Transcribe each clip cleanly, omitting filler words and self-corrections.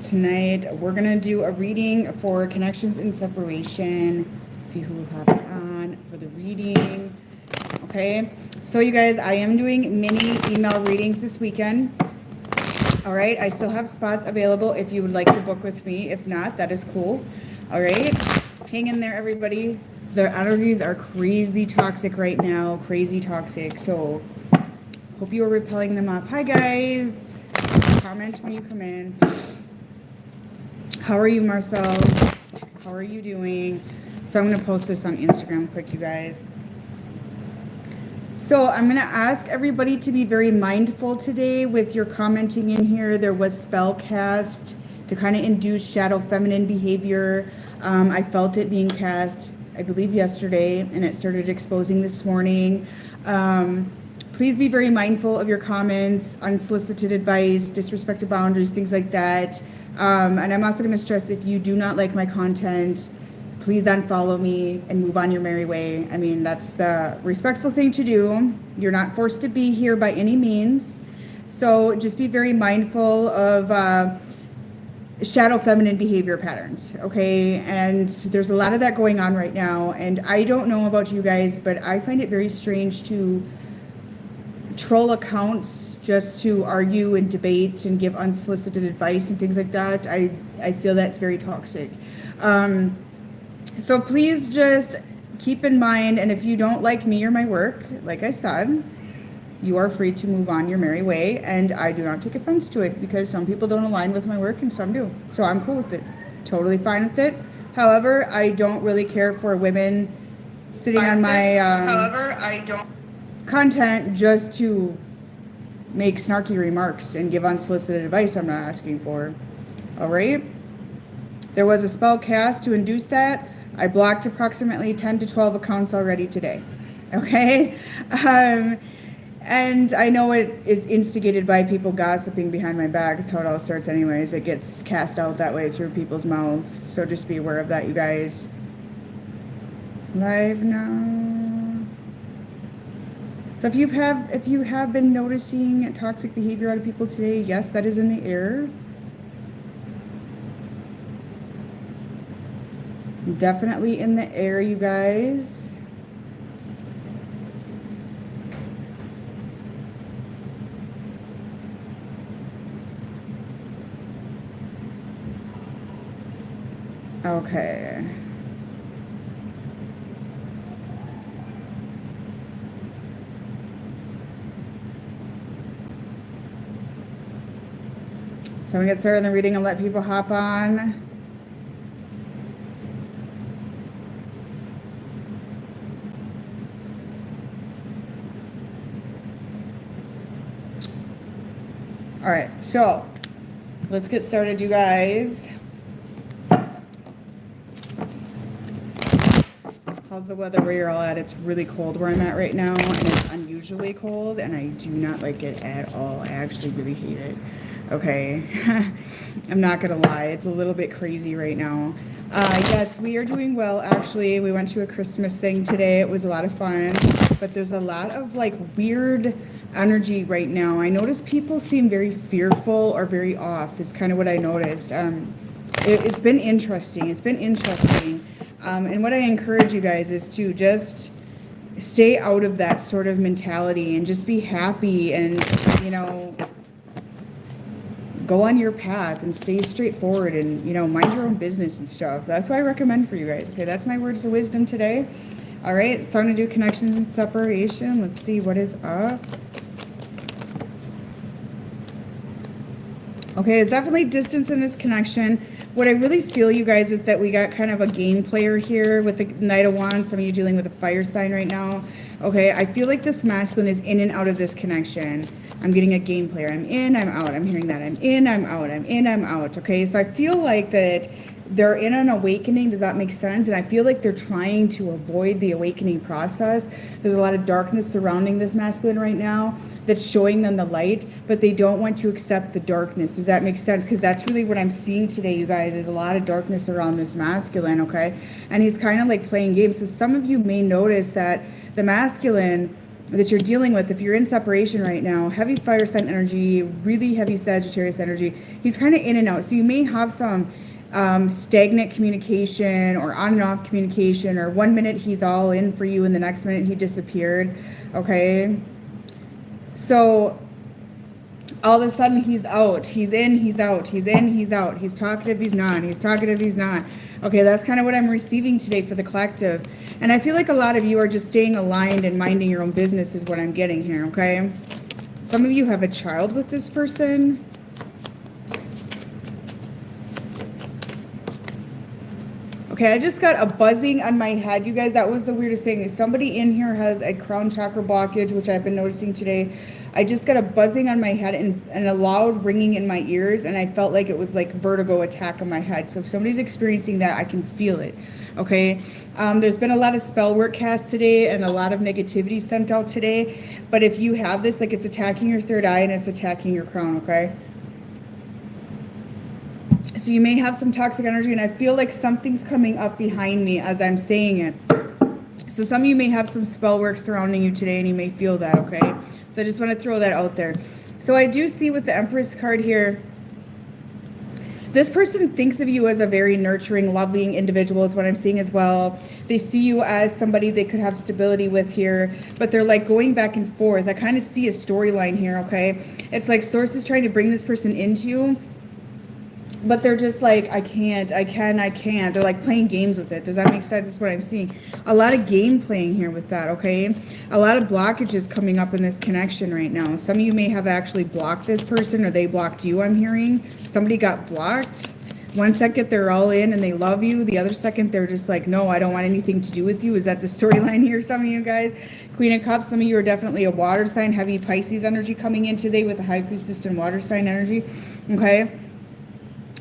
Tonight, we're going to do a reading for connections and separation. Let's see who hops on for the reading. Okay, so you guys, I am doing mini email readings this weekend. All right, I still have spots available if you would like to book with me. If not, that is cool. All right, hang in there, everybody. The energies are crazy toxic right now, crazy toxic. So, hope you are repelling them off. Hi, guys. Comment when you come in. How are you, Marcel? How are you doing? So I'm going to post this on Instagram quick, you guys. So I'm going to ask everybody to be very mindful today with your commenting in here. There was spell cast to kind of induce shadow feminine behavior. I felt it being cast, I believe, yesterday, and it started exposing this morning. Please be very mindful of your comments, unsolicited advice, disrespected boundaries, things like that. And I'm also going to stress, if you do not like my content, please unfollow me and move on your merry way. I mean, that's the respectful thing to do. You're not forced to be here by any means. So just be very mindful of shadow feminine behavior patterns, okay? And there's a lot of that going on right now. And I don't know about you guys, but I find it very strange to troll accounts just to argue and debate and give unsolicited advice and things like that. I feel that's very toxic. So please just keep in mind, and if you don't like me or my work, like I said, you are free to move on your merry way, and I do not take offense to it because some people don't align with my work and some do. So I'm cool with it. Totally fine with it. However, I don't really care for women sitting on my content just to make snarky remarks and give unsolicited advice I'm not asking for. All right? There was a spell cast to induce that. I blocked approximately 10 to 12 accounts already today. Okay? And I know it is instigated by people gossiping behind my back. It's how it all starts anyways. It gets cast out that way through people's mouths. So just be aware of that, you guys. Live now. So if you have been noticing toxic behavior out of people today, yes, that is in the air. Definitely in the air, you guys. Okay. So I'm going to get started on the reading and let people hop on. All right, so let's get started, you guys. How's the weather where you're all at? It's really cold where I'm at right now, and it's unusually cold, and I do not like it at all. I actually really hate it. Okay, I'm not gonna lie, it's a little bit crazy right now. Yes, we are doing well, actually. We went to a Christmas thing today. It was a lot of fun, but there's a lot of like weird energy right now. I notice people seem very fearful or very off is kind of what I noticed. It's been interesting. And what I encourage you guys is to just stay out of that sort of mentality and just be happy and, you know, go on your path and stay straightforward and, you know, mind your own business and stuff. That's what I recommend for you guys. Okay, that's my words of wisdom today. All right, so I'm going to do connections and separation. Let's see what is up. Okay, there's definitely distance in this connection. What I really feel, you guys, is that we got kind of a game player here with the Knight of Wands. Some of you dealing with a fire sign right now. Okay, I feel like this masculine is in and out of this connection. I'm getting a game player. I'm in, I'm out. I'm hearing that. I'm in, I'm out. I'm in, I'm out. Okay, so I feel like that they're in an awakening. Does that make sense? And I feel like they're trying to avoid the awakening process. There's a lot of darkness surrounding this masculine right now that's showing them the light, but they don't want to accept the darkness. Does that make sense? Because that's really what I'm seeing today, you guys. There's a lot of darkness around this masculine, okay? And he's kind of like playing games. So some of you may notice that the masculine that you're dealing with. If you're in separation right now, heavy fire sign energy, really heavy Sagittarius energy, he's kind of in and out. So you may have some stagnant communication or on and off communication, or 1 minute he's all in for you and the next minute he disappeared. Okay. So all of a sudden he's out, he's in, he's out, he's in, he's out, he's talkative, he's not, he's talkative, he's not. Okay, that's kind of what I'm receiving today for the collective. And I feel like a lot of you are just staying aligned and minding your own business is what I'm getting here, okay? Some of you have a child with this person. Okay, I just got a buzzing on my head. You guys, that was the weirdest thing. Somebody in here has a crown chakra blockage, which I've been noticing today. I just got a buzzing on my head and a loud ringing in my ears, and I felt like it was like vertigo attack on my head. So if somebody's experiencing that, I can feel it, okay? There's been a lot of spell work cast today and a lot of negativity sent out today. But if you have this, like, it's attacking your third eye and it's attacking your crown, okay? So you may have some toxic energy, and I feel like something's coming up behind me as I'm saying it. So some of you may have some spell work surrounding you today, and you may feel that, okay? So I just want to throw that out there. So I do see with the Empress card here, this person thinks of you as a very nurturing, loving individual is what I'm seeing as well. They see you as somebody they could have stability with here, but they're like going back and forth. I kind of see a storyline here, okay? It's like Source is trying to bring this person into you, but they're just like, I can't. They're like playing games with it. Does that make sense? That's what I'm seeing. A lot of game playing here with that, okay? A lot of blockages coming up in this connection right now. Some of you may have actually blocked this person, or they blocked you, I'm hearing. Somebody got blocked. 1 second they're all in and they love you. The other second they're just like, no, I don't want anything to do with you. Is that the storyline here, some of you guys? Queen of Cups, some of you are definitely a water sign. Heavy Pisces energy coming in today with a High Priestess and water sign energy, okay?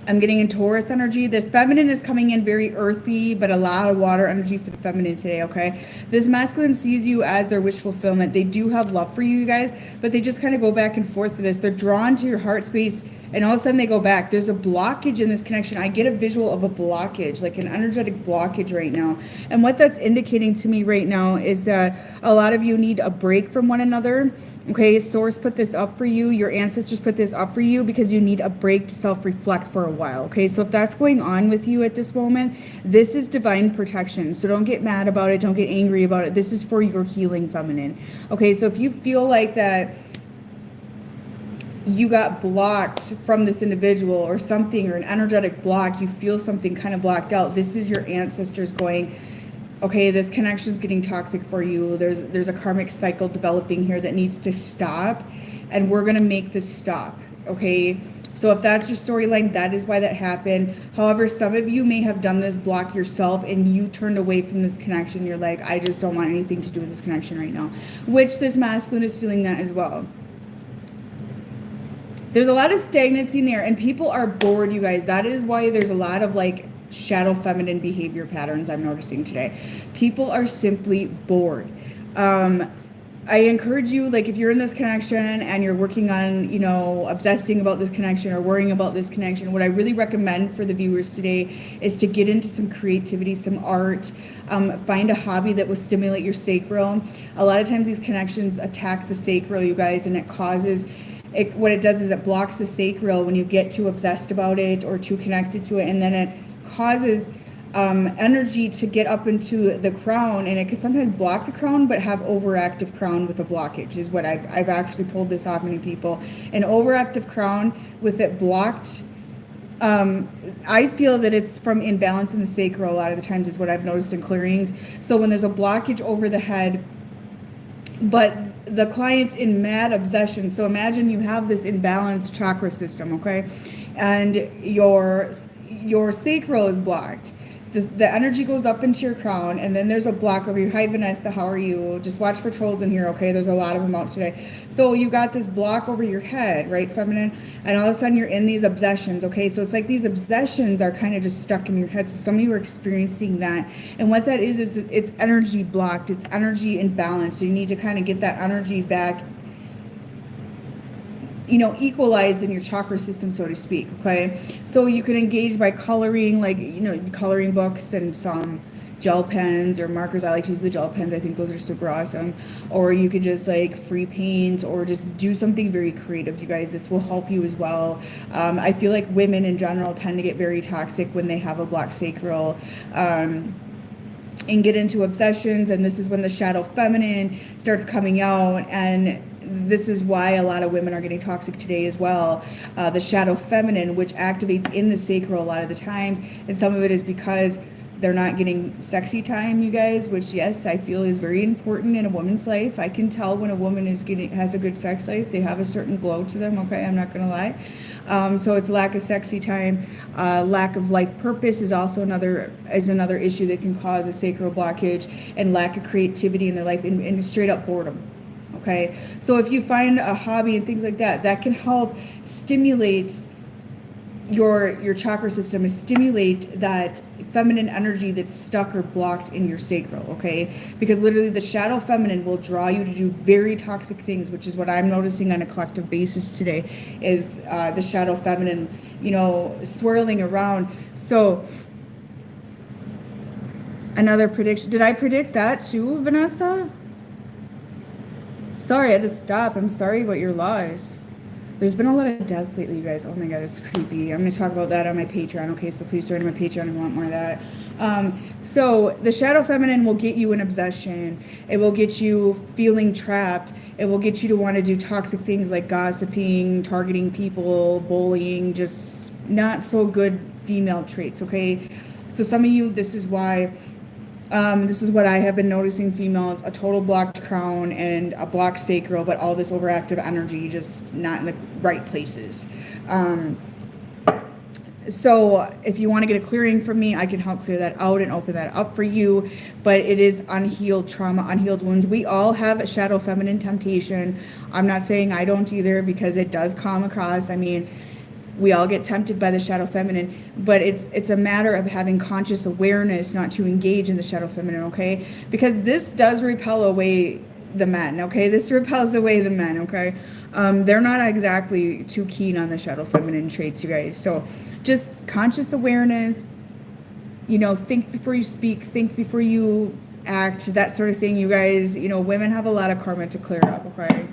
I'm getting in Taurus energy. The feminine is coming in very earthy, but a lot of water energy for the feminine today, okay? This masculine sees you as their wish fulfillment. They do have love for you guys, but they just kind of go back and forth for this. They're drawn to your heart space, and all of a sudden they go back. There's a blockage in this connection. I get a visual of a blockage, like an energetic blockage right now. And what that's indicating to me right now is that a lot of you need a break from one another. Okay, Source put this up for you. Your ancestors put this up for you because you need a break to self-reflect for a while. Okay, so if that's going on with you at this moment, this is divine protection. So don't get mad about it. Don't get angry about it. This is for your healing feminine. Okay, so if you feel like that you got blocked from this individual or something, or an energetic block, you feel something kind of blocked out, this is your ancestors going, okay, this connection is getting toxic for you. There's a karmic cycle developing here that needs to stop, and we're going to make this stop, okay? So if that's your storyline, that is why that happened. However, some of you may have done this block yourself, and you turned away from this connection. You're like, I just don't want anything to do with this connection right now, which this masculine is feeling that as well. There's a lot of stagnancy in there, and people are bored, you guys. That is why there's a lot of like shadow feminine behavior patterns I'm noticing today. People are simply bored. I encourage you, like, if you're in this connection and you're working on, you know, obsessing about this connection or worrying about this connection, what I really recommend for the viewers today is to get into some creativity, some art, find a hobby that will stimulate your sacral. A lot of times these connections attack the sacral, you guys, and it causes what it does is it blocks the sacral when you get too obsessed about it or too connected to it, and then it causes energy to get up into the crown, and it can sometimes block the crown but have overactive crown with a blockage is what I've actually pulled this off many people. An overactive crown with it blocked, I feel that it's from imbalance in the sacral a lot of the times is what I've noticed in clearings. So when there's a blockage over the head but the client's in mad obsession, so imagine you have this imbalanced chakra system, okay, and your sacral is blocked. The energy goes up into your crown, and then there's a block over your. Hi, Vanessa, how are you? Just watch for trolls in here, okay? There's a lot of them out today. So you got this block over your head, right, feminine? And all of a sudden you're in these obsessions, okay? So it's like these obsessions are kind of just stuck in your head. So some of you are experiencing that. And what that is it's energy blocked. It's energy imbalanced. So you need to kind of get that energy back, you know, equalized in your chakra system, so to speak, okay? So you can engage by coloring, like, you know, coloring books and some gel pens or markers. I like to use the gel pens. I think those are super awesome. Or you could just like free paint or just do something very creative, you guys. This will help you as well. I feel like women in general tend to get very toxic when they have a blocked sacral. And get into obsessions, and this is when the shadow feminine starts coming out, and this is why a lot of women are getting toxic today as well. The shadow feminine, which activates in the sacral a lot of the times, and some of it is because they're not getting sexy time, you guys, which yes, I feel is very important in a woman's life. I can tell when a woman has a good sex life. They have a certain glow to them, okay? I'm not gonna lie. So it's lack of sexy time, lack of life purpose is also another issue that can cause a sacral blockage, and lack of creativity in their life, and straight up boredom. Okay, so if you find a hobby and things like that, that can help stimulate your chakra system, and stimulate that feminine energy that's stuck or blocked in your sacral, okay? Because literally the shadow feminine will draw you to do very toxic things, which is what I'm noticing on a collective basis today, is the shadow feminine, you know, swirling around. So another prediction. Did I predict that too, Vanessa? Sorry, I had to stop. I'm sorry about your loss. There's been a lot of deaths lately, you guys. Oh my God, it's creepy. I'm going to talk about that on my Patreon. Okay, so please join my Patreon if you want more of that. So the shadow feminine will get you in obsession. It will get you feeling trapped. It will get you to want to do toxic things like gossiping, targeting people, bullying, just not so good female traits, okay? So some of you, this is why... this is what I have been noticing, females, a total blocked crown and a blocked sacral, but all this overactive energy just not in the right places. So if you want to get a clearing from me, I can help clear that out and open that up for you. But it is unhealed trauma, unhealed wounds. We all have a shadow feminine temptation. I'm not saying I don't either, because it does come across. I mean, we all get tempted by the shadow feminine, but it's a matter of having conscious awareness not to engage in the shadow feminine, okay? Because this does repel away the men, okay? This repels away the men, okay? They're not exactly too keen on the shadow feminine traits, you guys. So just conscious awareness, you know, think before you speak, think before you act, that sort of thing, you guys. You know, women have a lot of karma to clear up, okay?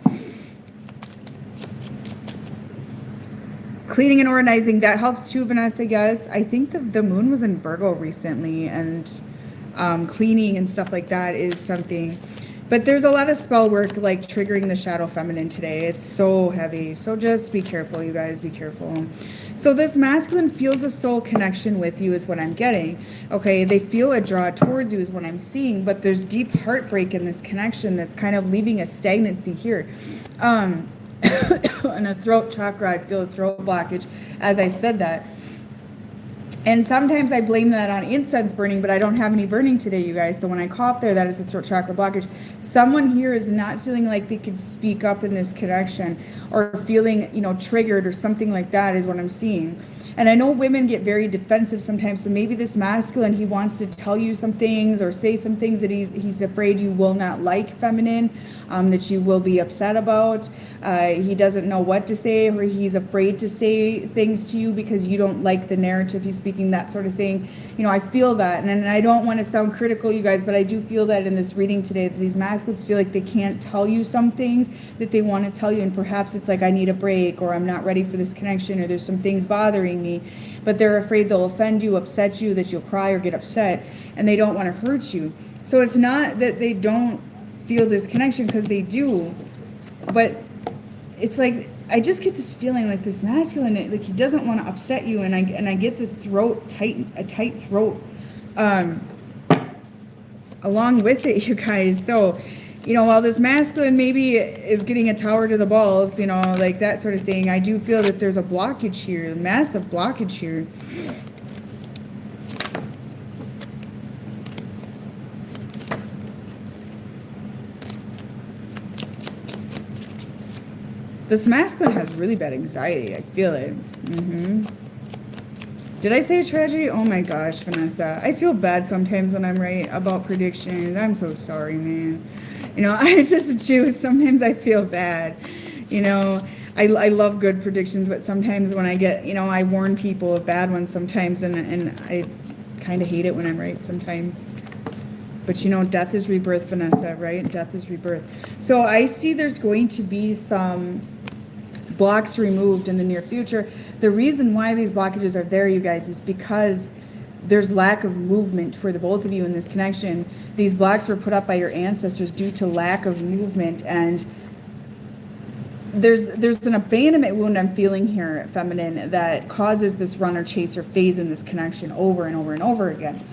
Cleaning and organizing, that helps too, Vanessa, yes. I think the moon was in Virgo recently, and cleaning and stuff like that is something. But there's a lot of spell work like triggering the shadow feminine today. It's so heavy. So just be careful, you guys, be careful. So this masculine feels a soul connection with you is what I'm getting. Okay, they feel a draw towards you is what I'm seeing, but there's deep heartbreak in this connection that's kind of leaving a stagnancy here. And a throat chakra, I feel a throat blockage as I said that. And sometimes I blame that on incense burning, but I don't have any burning today, you guys. So when I cough there, that is a throat chakra blockage. Someone here is not feeling like they can speak up in this connection, or feeling, you know, triggered or something like that is what I'm seeing. And I know women get very defensive sometimes, so maybe this masculine, he wants to tell you some things or say some things that he's afraid you will not like, feminine, that you will be upset about. He doesn't know what to say, or he's afraid to say things to you because you don't like the narrative he's speaking, that sort of thing. You know, I feel that, and I don't want to sound critical, you guys, but I do feel that in this reading today, that these masculines feel like they can't tell you some things that they want to tell you, and perhaps it's like, I need a break, or I'm not ready for this connection, or there's some things bothering me, but they're afraid they'll offend you, upset you, that you'll cry or get upset, and they don't want to hurt you. So it's not that they don't feel this connection, because they do, but it's like, I just get this feeling like this masculine, like he doesn't want to upset you, and I get this a tight throat along with it, you guys. So, you know, while this masculine maybe is getting a tower to the balls, you know, like that sort of thing, I do feel that there's a blockage here, a massive blockage here. This masculine has really bad anxiety. I feel it. Did I say a tragedy? Oh my gosh, Vanessa. I feel bad sometimes when I'm right about predictions. I'm so sorry, man. You know, I just do. Sometimes I feel bad. You know, I love good predictions, but sometimes when I get, you know, I warn people of bad ones sometimes, and I kind of hate it when I'm right sometimes. But you know, death is rebirth, Vanessa, right? Death is rebirth. So I see there's going to be some blocks removed in the near future. The reason why these blockages are there, you guys, is because there's lack of movement for the both of you in this connection. These blocks were put up by your ancestors due to lack of movement, and there's an abandonment wound I'm feeling here, feminine, that causes this runner chaser phase in this connection over and over and over again.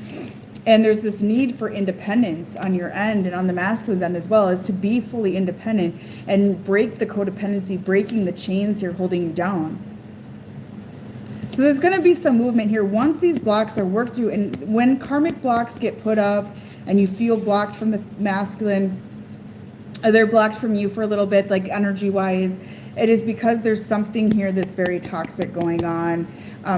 And there's this need for independence on your end and on the masculine's end as well, is to be fully independent and break the codependency, breaking the chains here holding you down. So there's going to be some movement here once these blocks are worked through. And when karmic blocks get put up and you feel blocked from the masculine, they're blocked from you for a little bit, like energy wise, it is because there's something here that's very toxic going on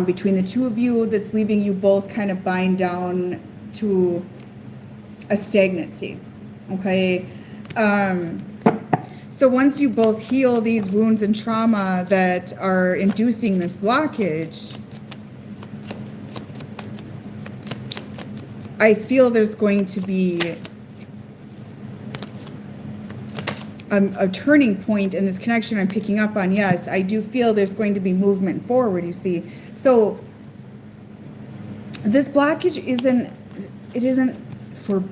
between the two of you that's leaving you both kind of bind down to a stagnancy. Okay. So once you both heal these wounds and trauma that are inducing this blockage, I feel there's going to be a turning point in this connection I'm picking up on. Yes, I do feel there's going to be movement forward, you see. So this blockage isn't for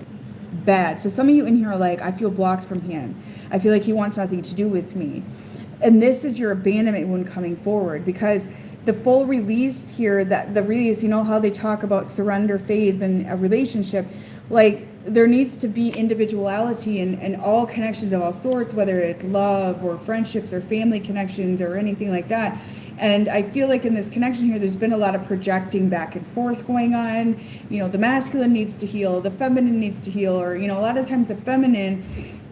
bad. So some of you in here are like, I feel blocked from him. I feel like he wants nothing to do with me. And this is your abandonment wound coming forward, because the full release here, that the release, you know how they talk about surrender phase in a relationship, like there needs to be individuality in all connections of all sorts, whether it's love or friendships or family connections or anything like that. And I feel like in this connection here, there's been a lot of projecting back and forth going on. You know, the masculine needs to heal, the feminine needs to heal, or, you know, a lot of times the feminine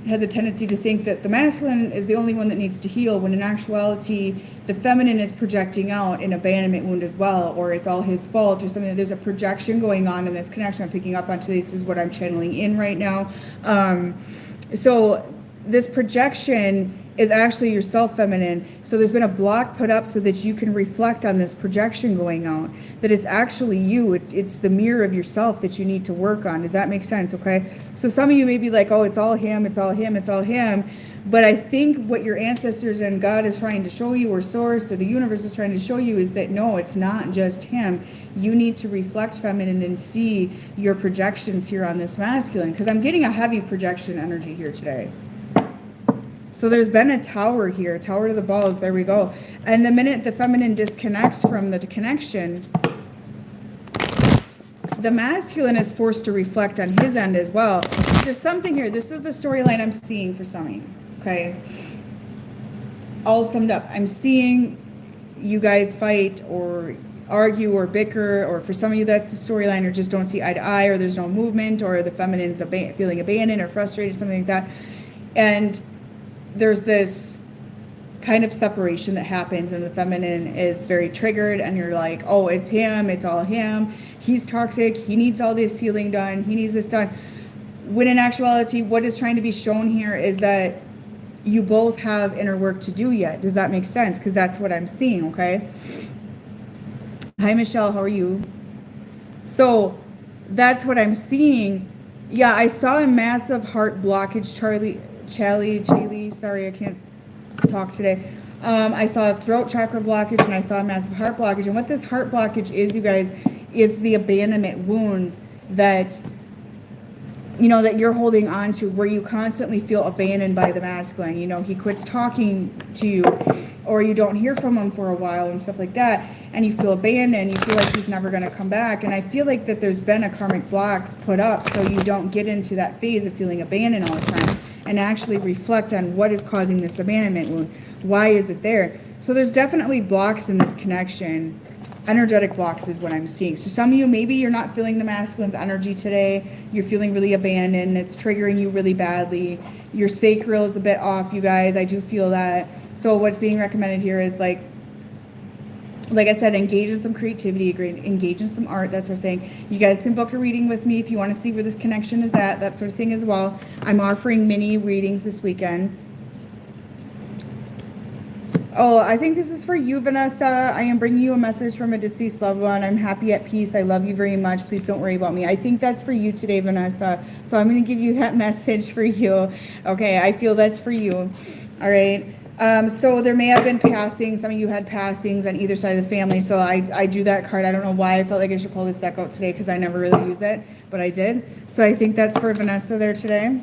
has a tendency to think that the masculine is the only one that needs to heal, when in actuality, the feminine is projecting out an abandonment wound as well, or it's all his fault or something. There's a projection going on in this connection I'm picking up on today. This is what I'm channeling in right now. So this projection is actually yourself, feminine. So there's been a block put up so that you can reflect on this projection going out, that it's actually you. It's the mirror of yourself that you need to work on. Does that make sense? Okay. So some of you may be like, oh, it's all him, it's all him, it's all him. But I think what your ancestors and God is trying to show you, or source or the universe is trying to show you, is that no, it's not just him. You need to reflect, feminine, and see your projections here on this masculine, because I'm getting a heavy projection energy here today. So there's been a tower here, tower to the balls, there we go. And the minute the feminine disconnects from the connection, the masculine is forced to reflect on his end as well. There's something here. This is the storyline I'm seeing for some of you, okay? All summed up. I'm seeing you guys fight or argue or bicker, or for some of you that's the storyline, or just don't see eye to eye, or there's no movement, or the feminine's feeling abandoned or frustrated, something like that. And there's this kind of separation that happens, and the feminine is very triggered, and you're like, oh, it's him, it's all him, he's toxic, he needs all this healing done, he needs this done. When in actuality, what is trying to be shown here is that you both have inner work to do yet. Does that make sense? Because that's what I'm seeing. Okay. Hi, Michelle, how are you? So that's what I'm seeing. Yeah, I saw a massive heart blockage. Charlie, sorry, I can't talk today. I saw a throat chakra blockage, and I saw a massive heart blockage. And what this heart blockage is, you guys, is the abandonment wounds that, you know, that you're holding on to, where you constantly feel abandoned by the masculine. You know, he quits talking to you, or you don't hear from him for a while and stuff like that, and you feel abandoned, you feel like he's never going to come back. And I feel like that there's been a karmic block put up so you don't get into that phase of feeling abandoned all the time, and actually reflect on what is causing this abandonment wound. Why is it there? So there's definitely blocks in this connection. Energetic blocks is what I'm seeing. So some of you, maybe you're not feeling the masculine's energy today. You're feeling really abandoned. It's triggering you really badly. Your sacral is a bit off, you guys. I do feel that. So what's being recommended here is like I said, engage in some creativity, engage in some art, that sort of thing. You guys can book a reading with me if you want to see where this connection is at, that sort of thing as well. I'm offering mini readings this weekend. Oh, I think this is for you, Vanessa. I am bringing you a message from a deceased loved one. I'm happy at peace. I love you very much. Please don't worry about me. I think that's for you today, Vanessa. So I'm going to give you that message for you. Okay, I feel that's for you. All right. So there may have been passings. Some of you had passings on either side of the family. So I drew that card. I don't know why I felt like I should pull this deck out today because I never really use it, but I did. So I think that's for Vanessa there today.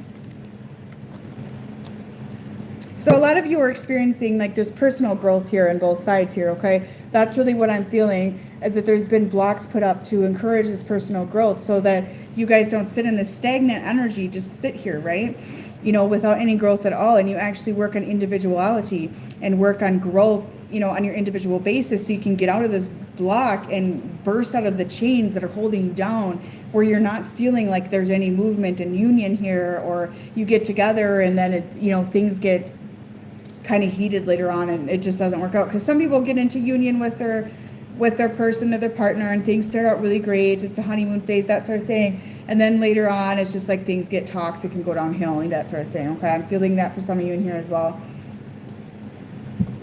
So a lot of you are experiencing like there's personal growth here on both sides here, okay? That's really what I'm feeling, is that there's been blocks put up to encourage this personal growth so that you guys don't sit in this stagnant energy, just sit here, right? You know, without any growth at all, and you actually work on individuality and work on growth, you know, on your individual basis so you can get out of this block and burst out of the chains that are holding you down, where you're not feeling like there's any movement and union here, or you get together and then it, you know, things get kind of heated later on and it just doesn't work out, because some people get into union with their person or their partner and things start out really great, it's a honeymoon phase, that sort of thing, and then later on it's just like things get toxic and go downhill and that sort of thing. Okay, I'm feeling that for some of you in here as well,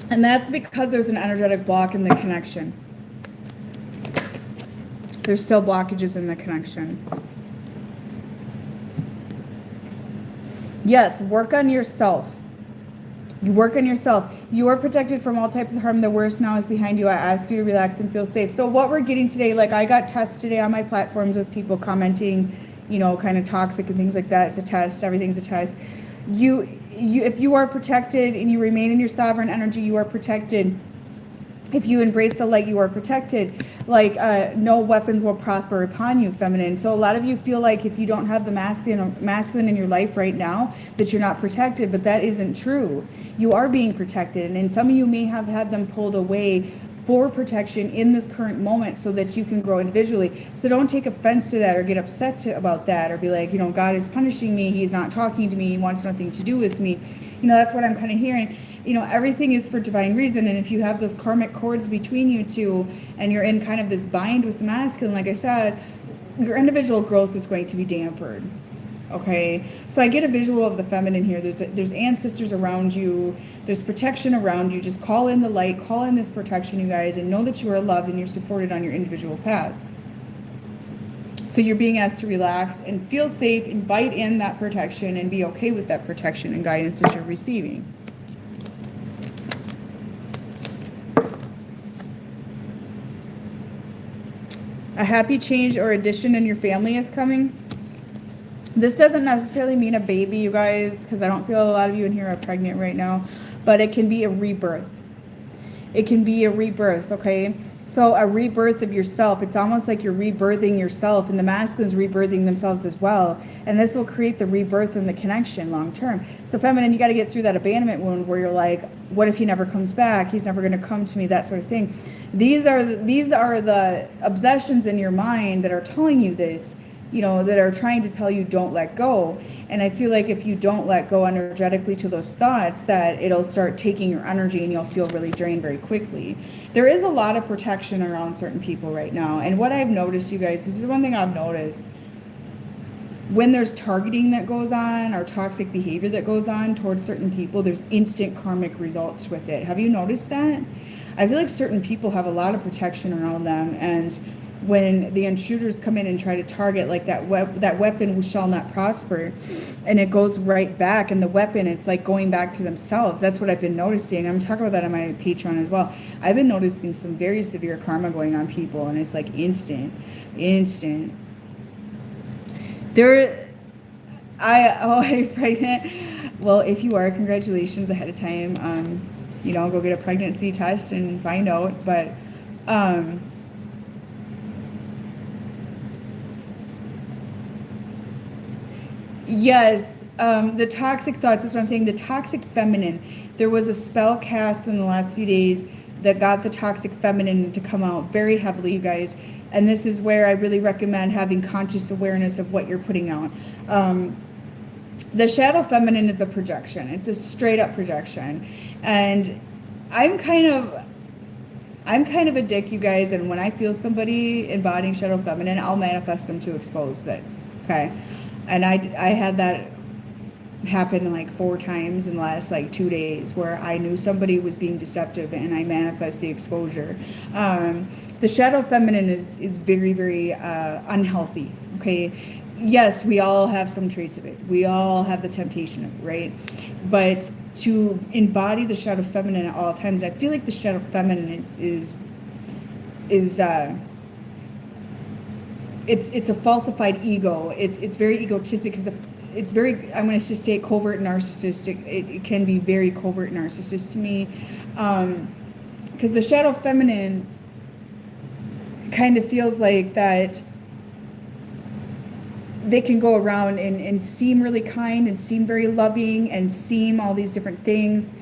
and that's because there's an energetic block in the connection. There's still blockages in the connection. Yes, work on yourself. You work on yourself. You are protected from all types of harm. The worst now is behind you. I ask you to relax and feel safe. So what we're getting today, like I got tests today on my platforms with people commenting, you know, kind of toxic and things like that. It's a test. Everything's a test. If you are protected and you remain in your sovereign energy, you are protected. If you embrace the light, you are protected. Like no weapons will prosper upon you, feminine. So a lot of you feel like if you don't have the masculine in your life right now, that you're not protected, but that isn't true. You are being protected, and some of you may have had them pulled away for protection in this current moment so that you can grow individually. So don't take offense to that or get upset about that or be like, you know, God is punishing me. He's not talking to me. He wants nothing to do with me. You know, that's what I'm kind of hearing. You know, everything is for divine reason. And if you have those karmic cords between you two and you're in kind of this bind with the masculine, like I said, your individual growth is going to be dampened. Okay, so I get a visual of the feminine here. There's ancestors around you. There's protection around you. Just call in the light, call in this protection, you guys, and know that you are loved and you're supported on your individual path. So you're being asked to relax and feel safe, invite in that protection and be okay with that protection and guidance that you're receiving. A happy change or addition in your family is coming. This doesn't necessarily mean a baby, you guys, because I don't feel a lot of you in here are pregnant right now, but it can be a rebirth. It can be a rebirth, okay? So a rebirth of yourself. It's almost like you're rebirthing yourself, and the masculine's rebirthing themselves as well. And this will create the rebirth and the connection long term. So feminine, you got to get through that abandonment wound where you're like, what if he never comes back? He's never going to come to me, that sort of thing. These are the obsessions in your mind that are telling you this, you know, that are trying to tell you don't let go. And I feel like if you don't let go energetically to those thoughts, that it'll start taking your energy and you'll feel really drained very quickly. There is a lot of protection around certain people right now. And what I've noticed, you guys, this is one thing I've noticed. When there's targeting that goes on or toxic behavior that goes on towards certain people, there's instant karmic results with it. Have you noticed that? I feel like certain people have a lot of protection around them, and when the intruders come in and try to target, like that weapon shall not prosper, and it goes right back, and the weapon, it's like going back to themselves. That's what I've been noticing. I'm talking about that on my Patreon as well. I've been noticing some very severe karma going on people, and it's like instant. I'm pregnant. Well, if you are, congratulations ahead of time. You know, go get a pregnancy test and find out, but yes, the toxic thoughts, that's what I'm saying, the toxic feminine. There was a spell cast in the last few days that got the toxic feminine to come out very heavily, you guys. And this is where I really recommend having conscious awareness of what you're putting out. The shadow feminine is a projection. It's a straight up projection. And I'm kind of a dick, you guys, and when I feel somebody embodying shadow feminine, I'll manifest them to expose it. Okay. And I had that happened like 4 times in the last like 2 days where I knew somebody was being deceptive and I manifest the exposure. The shadow feminine is very, very unhealthy. Okay. Yes, we all have some traits of it. We all have the temptation of it, right? But to embody the shadow feminine at all times, I feel like the shadow feminine is it's a falsified ego. It's very egotistic because it's very, I'm going to just say covert narcissistic. It can be very covert narcissist to me, because the shadow feminine kind of feels like that they can go around and seem really kind and seem very loving and seem all these different things,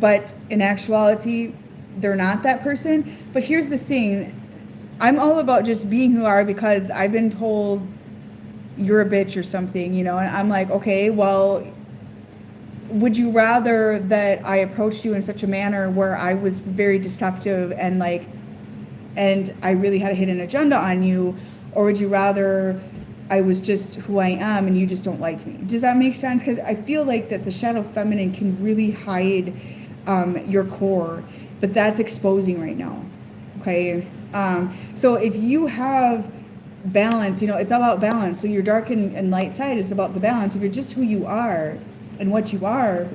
but in actuality they're not that person. But here's the thing, I'm all about just being who you are, because I've been told you're a bitch or something, and I'm like, okay, well, would you rather that I approached you in such a manner where I was very deceptive and I really had a hidden agenda on you, or would you rather I was just who I am and you just don't like me? Does that make sense? Because I feel like that the shadow feminine can really hide your core, but that's exposing right now. Okay. So if you have balance, it's all about balance. So your dark and light side is about the balance. If you're just who you are and what you are,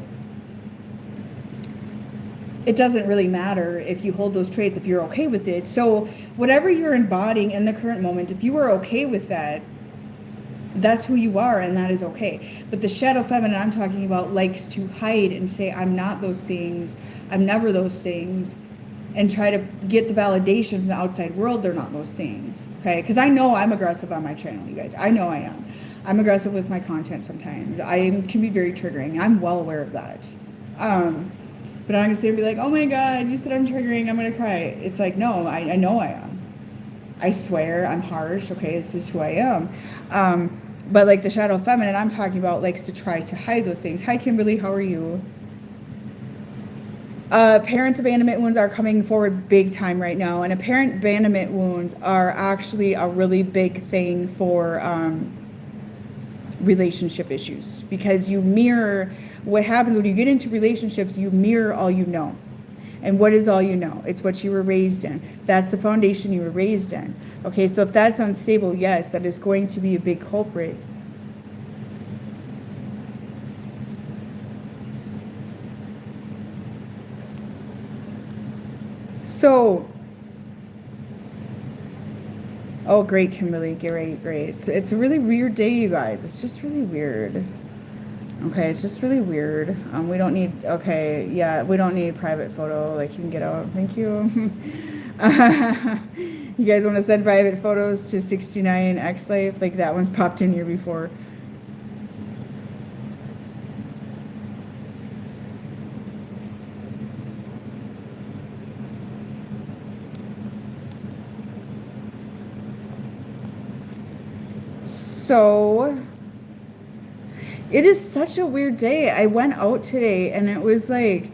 it doesn't really matter if you hold those traits, if you're okay with it. So whatever you're embodying in the current moment, if you are okay with that, that's who you are, and that is okay. But the shadow feminine I'm talking about likes to hide and say, I'm not those things, I'm never those things, and try to get the validation from the outside world they're not those things. Okay, because I know I'm aggressive on my channel, you guys. I know I am. I'm aggressive with my content sometimes. I can be very triggering. I'm well aware of that. But I'm gonna sit and be like, oh my God, you said I'm triggering, I'm gonna cry. It's like, no, I know I am. I swear I'm harsh. Okay, it's just who I am. But like the shadow feminine I'm talking about likes to try to hide those things. Hi Kimberly, how are you? Parent abandonment wounds are coming forward big time right now, and parent abandonment wounds are actually a really big thing for relationship issues, because you mirror what happens when you get into relationships. You mirror all you know. And what is all you know? It's what you were raised in. That's the foundation you were raised in. Okay, so if that's unstable, yes, that is going to be a big culprit. So, oh, great, Kimberly, great. It's a really weird day, you guys. It's just really weird. Okay, it's just really weird. We don't need, okay, yeah, we don't need private photo. Like, you can get out. Thank you. You guys want to send private photos to 69X Life? Like, that one's popped in here before. So it is such a weird day. I went out today and it was like,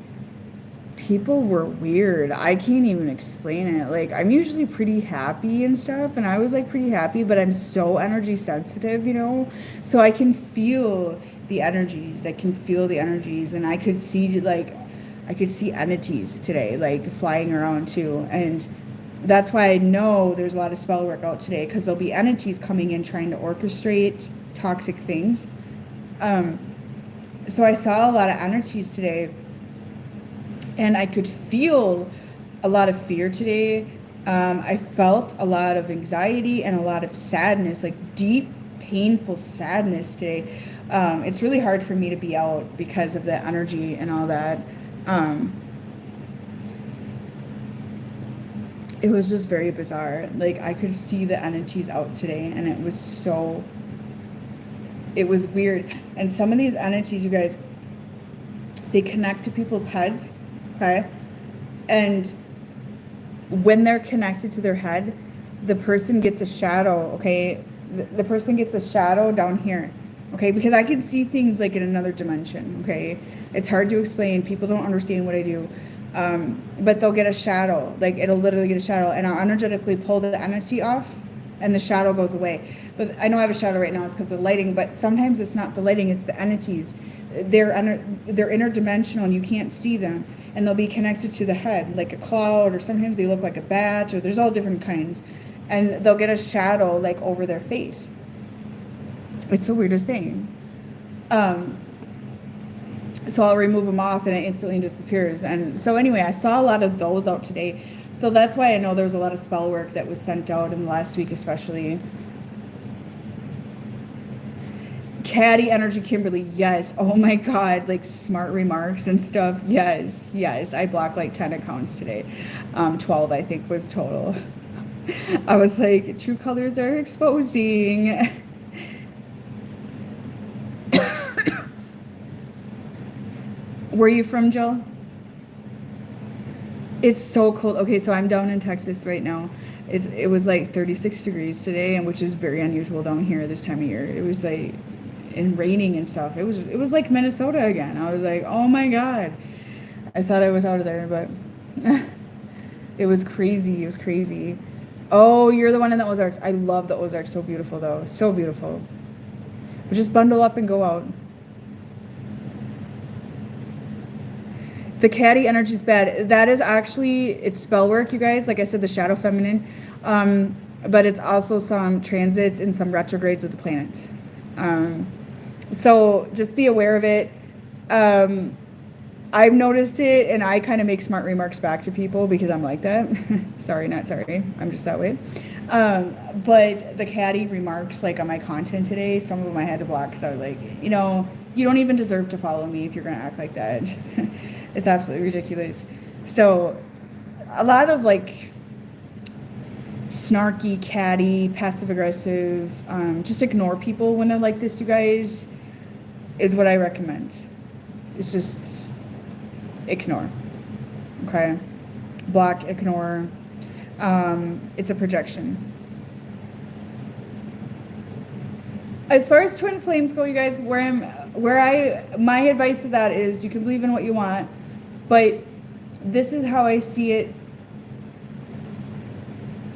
people were weird. I can't even explain it. Like, I'm usually pretty happy and stuff, and I was like pretty happy, but I'm so energy sensitive, so I can feel the energies. And I could see entities today, like flying around too. And that's why I know there's a lot of spell work out today, because there'll be entities coming in trying to orchestrate toxic things. So I saw a lot of energies today, and I could feel a lot of fear today. I felt a lot of anxiety and a lot of sadness, like deep, painful sadness today. It's really hard for me to be out because of the energy and all that. It was just very bizarre. Like, I could see the entities out today, and it was weird. And some of these entities, you guys, they connect to people's heads, okay? And when they're connected to their head, the person gets a shadow, okay? The person gets a shadow down here, okay? Because I can see things like in another dimension, okay? It's hard to explain. People don't understand what I do. But they'll get a shadow, like it'll literally get a shadow, and I'll energetically pull the entity off, and the shadow goes away. But I know I have a shadow right now, it's because of the lighting, but sometimes it's not the lighting, it's the entities. They're interdimensional and you can't see them, and they'll be connected to the head, like a cloud, or sometimes they look like a bat, or there's all different kinds. And they'll get a shadow like over their face. It's the weirdest thing. So I'll remove them off and it instantly disappears. And so anyway, I saw a lot of those out today. So that's why I know there was a lot of spell work that was sent out in the last week, especially. Catty energy, Kimberly, yes. Oh my God, like smart remarks and stuff. Yes. I blocked like 10 accounts today. 12, I think, was total. I was like, true colors are exposing. Where are you from, Jill? It's so cold. Okay, so I'm down in Texas right now. It was like 36 degrees today, and which is very unusual down here this time of year. It was like and raining and stuff. It was like Minnesota again. I was like, oh my God. I thought I was out of there, but it was crazy. It was crazy. Oh, you're the one in the Ozarks. I love the Ozarks. So beautiful though. So beautiful. But just bundle up and go out. The catty energy is bad. That is actually, it's spell work, you guys. Like I said, the shadow feminine. But it's also some transits and some retrogrades of the planets. So just be aware of it. I've noticed it, and I kind of make smart remarks back to people because I'm like that. Sorry, not sorry. I'm just that way. But the catty remarks, like on my content today, some of them I had to block because I was like, you know, you don't even deserve to follow me if you're going to act like that. It's absolutely ridiculous. So a lot of like snarky, catty, passive aggressive, just ignore people when they're like this, you guys, is what I recommend. It's just ignore. Okay? Block, ignore. It's a projection. As far as twin flames go, you guys, my advice to that is you can believe in what you want, but this is how I see it.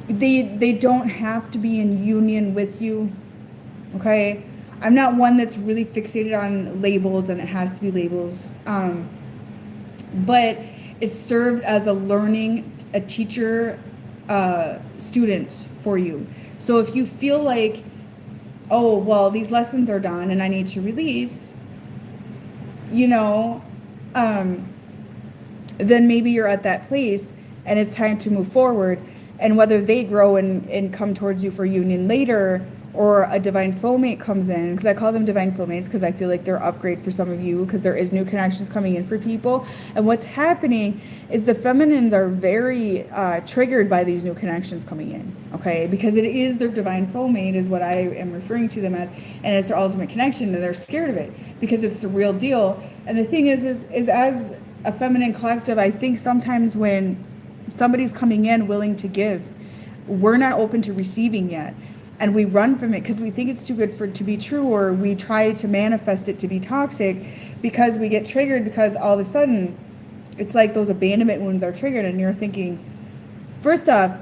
They don't have to be in union with you. Okay? I'm not one that's really fixated on labels and it has to be labels. But it's served as a teacher, student for you. So if you feel like, oh, well, these lessons are done and I need to release, then maybe you're at that place and it's time to move forward. And whether they grow and come towards you for union later, or a divine soulmate comes in, because I call them divine soulmates because I feel like they're upgrade for some of you, because there is new connections coming in for people. And what's happening is the feminines are very triggered by these new connections coming in, okay? Because it is their divine soulmate is what I am referring to them as, and it's their ultimate connection, and they're scared of it because it's the real deal. And the thing is as a feminine collective, I think sometimes when somebody's coming in willing to give, we're not open to receiving yet. And we run from it because we think it's too good for it to be true, or we try to manifest it to be toxic because we get triggered, because all of a sudden it's like those abandonment wounds are triggered, and you're thinking, first off,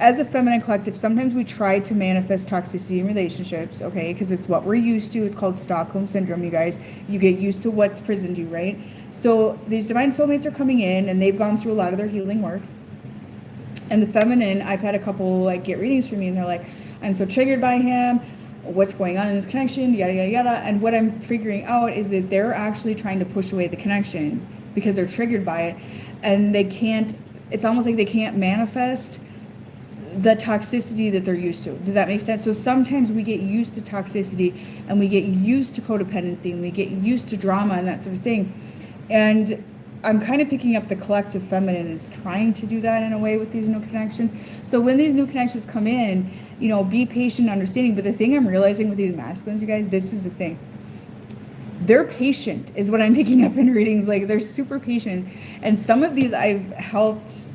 as a feminine collective, sometimes we try to manifest toxicity in relationships, okay, because it's what we're used to. It's called Stockholm Syndrome, you guys. You get used to what's prisoned you, right? So these divine soulmates are coming in, and they've gone through a lot of their healing work. And the feminine, I've had a couple like get readings from me, and they're like, I'm so triggered by him. What's going on in this connection? Yada, yada, yada. And what I'm figuring out is that they're actually trying to push away the connection because they're triggered by it. And they can't, it's almost like they can't manifest the toxicity that they're used to. Does that make sense? So sometimes we get used to toxicity, and we get used to codependency, and we get used to drama and that sort of thing. And I'm kind of picking up the collective feminine is trying to do that in a way with these new connections. So when these new connections come in, be patient and understanding. But the thing I'm realizing with these masculines, you guys, this is the thing. They're patient is what I'm picking up in readings. Like, they're super patient. And some of these I've helped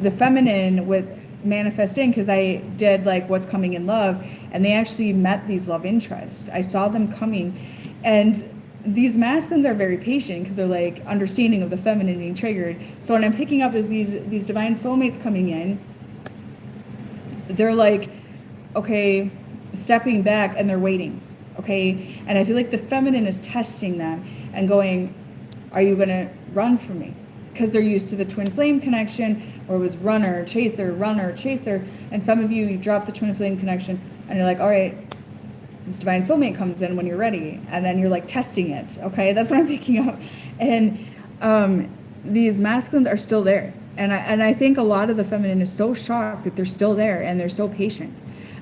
the feminine with manifesting, because I did like what's coming in love, and they actually met these love interests. I saw them coming, and these masculines are very patient because they're like understanding of the feminine being triggered. So what I'm picking up is these divine soulmates coming in, they're like, okay, stepping back, and they're waiting. Okay. And I feel like the feminine is testing them and going, are you going to run from me? Because they're used to the twin flame connection, or it was runner, chaser. And some of you drop the twin flame connection and you're like, all right, this divine soulmate comes in when you're ready. And then you're like testing it. Okay. That's what I'm picking up. And these masculines are still there. And I think a lot of the feminine is so shocked that they're still there and they're so patient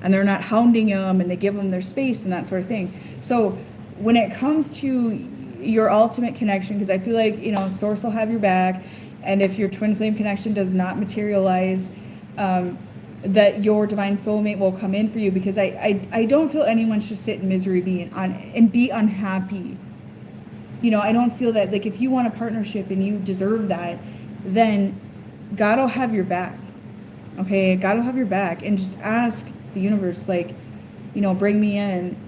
and they're not hounding them and they give them their space and that sort of thing. So when it comes to your ultimate connection, because I feel like, you know, source will have your back. And if your twin flame connection does not materialize, that your divine soulmate will come in for you, because I don't feel anyone should sit in misery and be unhappy. You know, I don't feel that, like, if you want a partnership and you deserve that, then God will have your back. Okay, God will have your back. And just ask the universe, like, you know, bring me in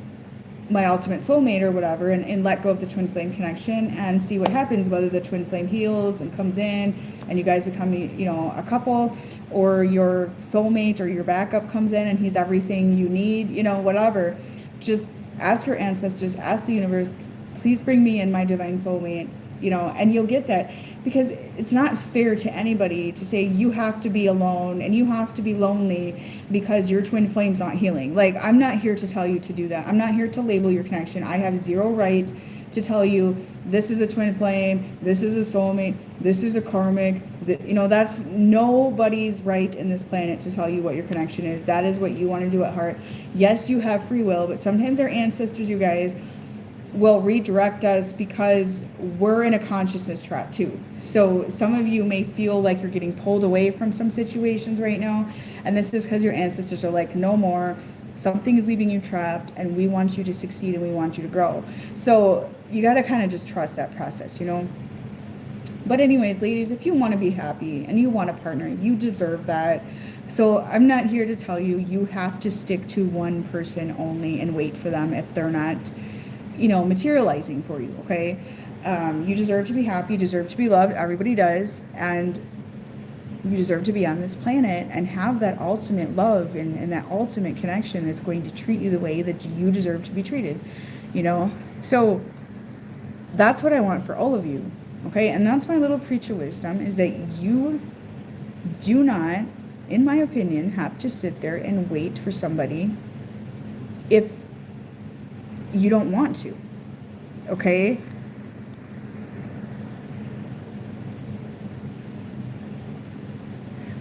my ultimate soulmate or whatever, and let go of the twin flame connection and see what happens, whether the twin flame heals and comes in and you guys become, you know, a couple, or your soulmate or your backup comes in and he's everything you need, you know, whatever. Just ask your ancestors, ask the universe, please bring me in my divine soulmate, you know, and you'll get that. Because it's not fair to anybody to say you have to be alone and you have to be lonely because your twin flame's not healing. Like, I'm not here to tell you to do that. I'm not here to label your connection. I have zero right to tell you this is a twin flame, this is a soulmate, this is a karmic. You know, that's nobody's right in this planet to tell you what your connection is. That is what you want to do at heart. Yes, you have free will, but sometimes our ancestors, you guys, will redirect us because we're in a consciousness trap too. So some of you may feel like you're getting pulled away from some situations right now, and this is because your ancestors are like, no more, something is leaving you trapped and we want you to succeed and we want you to grow. So you got to kind of just trust that process, you know. But anyways, ladies, if you want to be happy and you want a partner, you deserve that. So I'm not here to tell you you have to stick to one person only and wait for them if they're not, you know, materializing for you. Okay. You deserve to be happy, you deserve to be loved. Everybody does. And you deserve to be on this planet and have that ultimate love and that ultimate connection that's going to treat you the way that you deserve to be treated, you know. So that's what I want for all of you. Okay. And that's my little preacher wisdom, is that you do not, in my opinion, have to sit there and wait for somebody if you don't want to. Okay.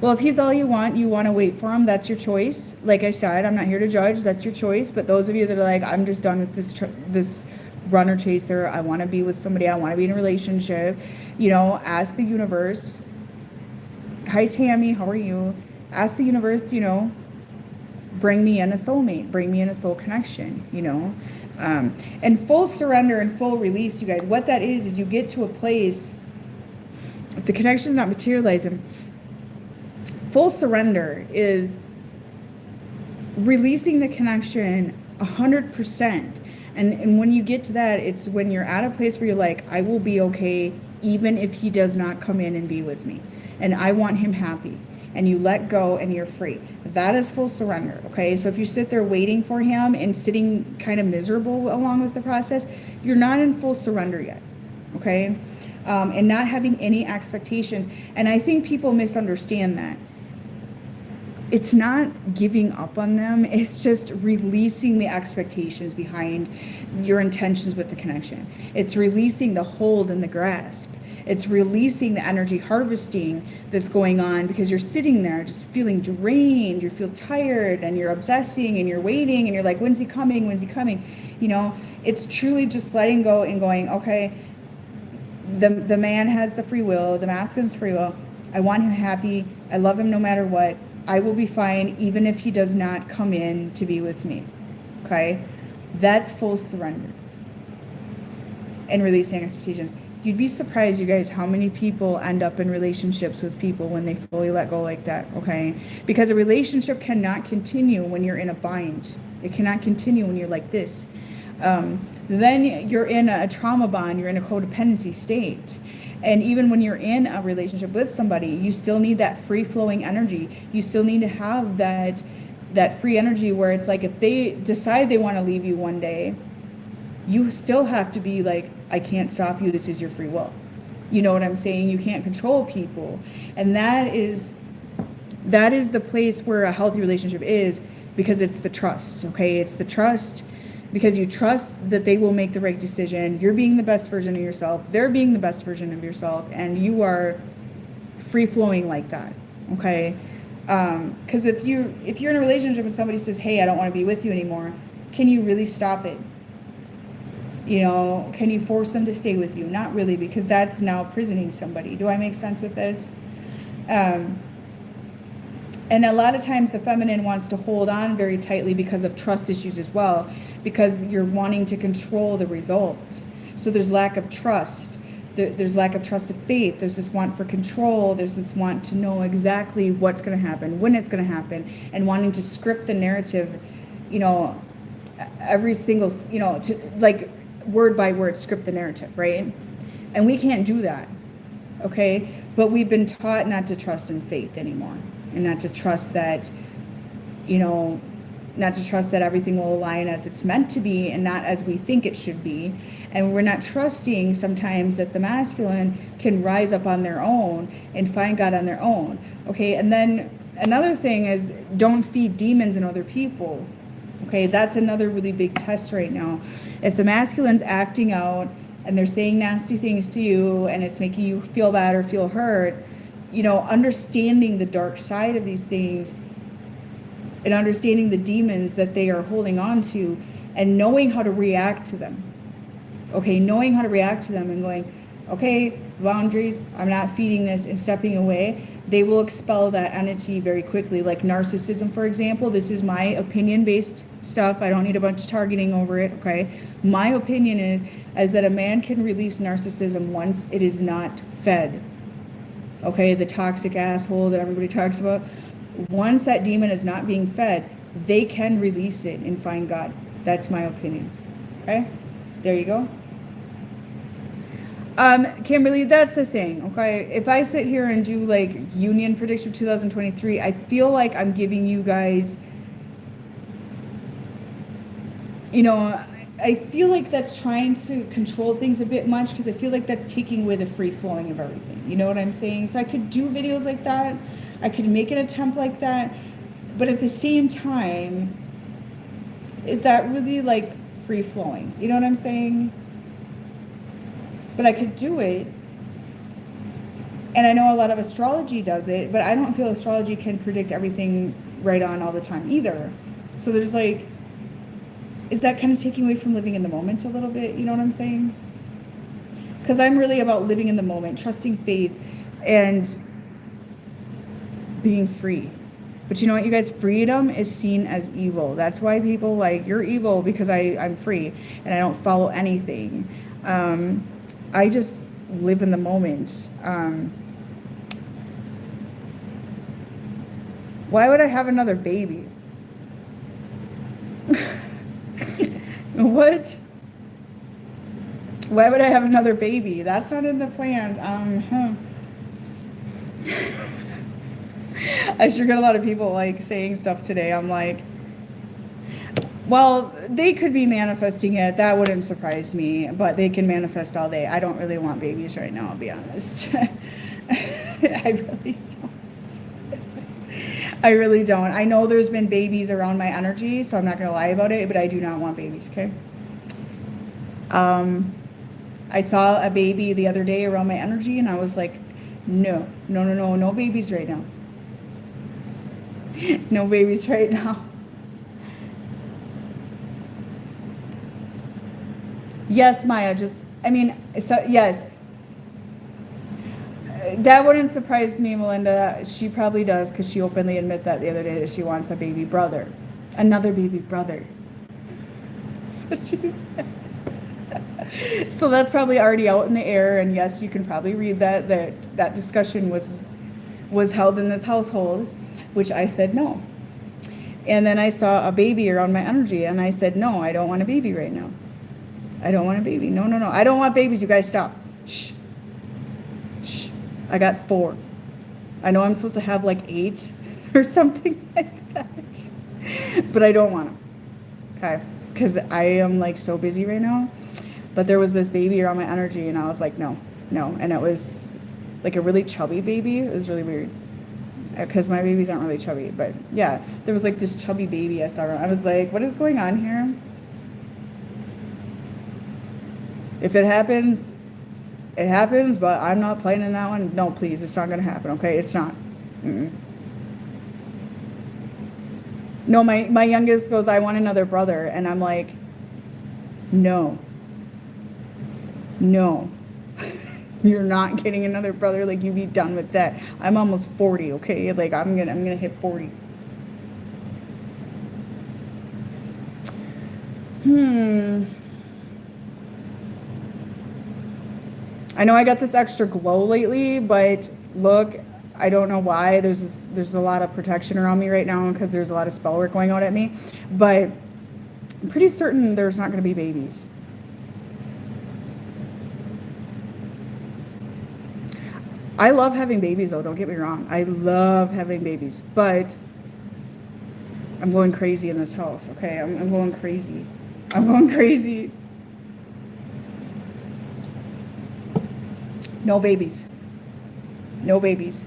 Well, if he's all you want to wait for him, that's your choice. Like I said, I'm not here to judge. That's your choice. But those of you that are like, I'm just done with this runner chaser, I want to be with somebody, I want to be in a relationship, you know, ask the universe. Hi, Tammy, how are you? Ask the universe, you know, bring me in a soulmate, bring me in a soul connection, you know. And full surrender and full release, you guys, what that is you get to a place, if the connection is not materializing, full surrender is releasing the connection 100%. And when you get to that, it's when you're at a place where you're like, I will be okay even if he does not come in and be with me, and I want him happy. And you let go and you're free. That is full surrender, okay? So if you sit there waiting for him and sitting kind of miserable along with the process, you're not in full surrender yet, okay? And not having any expectations. And I think people misunderstand that. It's not giving up on them. It's just releasing the expectations behind your intentions with the connection. It's releasing the hold and the grasp. It's releasing the energy harvesting that's going on because you're sitting there just feeling drained. You feel tired and you're obsessing and you're waiting and you're like, when's he coming? When's he coming? You know, it's truly just letting go and going, okay, the man has the free will, the masculine's free will. I want him happy. I love him no matter what. I will be fine even if he does not come in to be with me. Okay? That's full surrender. And releasing expectations. You'd be surprised, you guys, how many people end up in relationships with people when they fully let go like that, okay? Because a relationship cannot continue when you're in a bind. It cannot continue when you're like this. Then you're in a trauma bond, you're in a codependency state. And even when you're in a relationship with somebody, you still need that free-flowing energy. You still need to have that that free energy where it's like, if they decide they want to leave you one day, you still have to be like, I can't stop you. This is your free will. You know what I'm saying? You can't control people. And that is the place where a healthy relationship is, because it's the trust, okay? It's the trust, because you trust that they will make the right decision. You're being the best version of yourself. They're being the best version of yourself. And you are free flowing like that, okay? Because if you're in a relationship and somebody says, hey, I don't want to be with you anymore, can you really stop it? You know, can you force them to stay with you? Not really, because that's now prisoning somebody. Do I make sense with this? And a lot of times the feminine wants to hold on very tightly because of trust issues as well, because you're wanting to control the result. So there's lack of trust. There's lack of trust of faith. There's this want for control. There's this want to know exactly what's going to happen, when it's going to happen, and wanting to script the narrative, you know, every single, you know, to like word by word script the narrative, right? And we can't do that, okay? But we've been taught not to trust in faith anymore, and not to trust that, you know, not to trust that everything will align as it's meant to be and not as we think it should be. And we're not trusting sometimes that the masculine can rise up on their own and find God on their own. Okay, and then another thing is, don't feed demons in other people. Okay, that's another really big test right now. If the masculine's acting out and they're saying nasty things to you and it's making you feel bad or feel hurt, you know, understanding the dark side of these things and understanding the demons that they are holding on to and knowing how to react to them. Okay, knowing how to react to them and going, okay, boundaries, I'm not feeding this, and stepping away, they will expel that entity very quickly. Like narcissism, for example, this is my opinion-based stuff. I don't need a bunch of targeting over it, okay? My opinion is that a man can release narcissism once it is not fed. Okay, the toxic asshole that everybody talks about. Once that demon is not being fed, they can release it and find God. That's my opinion. Okay? There you go. Kimberly, that's the thing, okay? If I sit here and do like union prediction 2023, I feel like I'm giving you guys, you know, I feel like that's trying to control things a bit much, because I feel like that's taking away the free flowing of everything. You know what I'm saying? So I could do videos like that. I could make an attempt like that. But at the same time, is that really like free flowing? You know what I'm saying? But I could do it. And I know a lot of astrology does it, but I don't feel astrology can predict everything right on all the time either. So there's like, is that kind of taking away from living in the moment a little bit? You know what I'm saying? Because I'm really about living in the moment, trusting faith, and being free. But you know what, you guys? Freedom is seen as evil. That's why people like, you're evil because I'm free and I don't follow anything. I just live in the moment. Why would I have another baby? What? Why would I have another baby? That's not in the plans. I sure got a lot of people like saying stuff today. I'm like, well, they could be manifesting it. That wouldn't surprise me, but they can manifest all day. I don't really want babies right now, I'll be honest. I really don't. I really don't. I know there's been babies around my energy, so I'm not going to lie about it, but I do not want babies, okay? I saw a baby the other day around my energy, and I was like, no babies right now. No babies right now. Yes, Maya, yes. That wouldn't surprise me, Melinda. She probably does, because she openly admitted that the other day that she wants a baby brother. Another baby brother. That's what she said. So that's probably already out in the air, and yes, you can probably read that discussion was held in this household, which I said no. And then I saw a baby around my energy, and I said, no, I don't want a baby right now. I don't want a baby. No. I don't want babies. You guys stop. Shh. I got 4. I know I'm supposed to have like 8 or something like that. But I don't want them. Okay. Because I am like so busy right now. But there was this baby around my energy and I was like, no. And it was like a really chubby baby. It was really weird. Because my babies aren't really chubby. But yeah, there was like this chubby baby I saw around. I was like, what is going on here? If it happens, it happens, but I'm not playing in that one. No, please, it's not going to happen, okay? It's not. Mm-mm. No, my youngest goes, I want another brother. And I'm like, no. You're not getting another brother. Like, you be done with that. I'm almost 40, okay? Like, I'm gonna hit 40. I know I got this extra glow lately, but look, I don't know why. There's a lot of protection around me right now because there's a lot of spell work going on at me. But I'm pretty certain there's not going to be babies. I love having babies, though. Don't get me wrong. I love having babies. But I'm going crazy in this house, okay? I'm going crazy. I'm going crazy. No babies. No babies.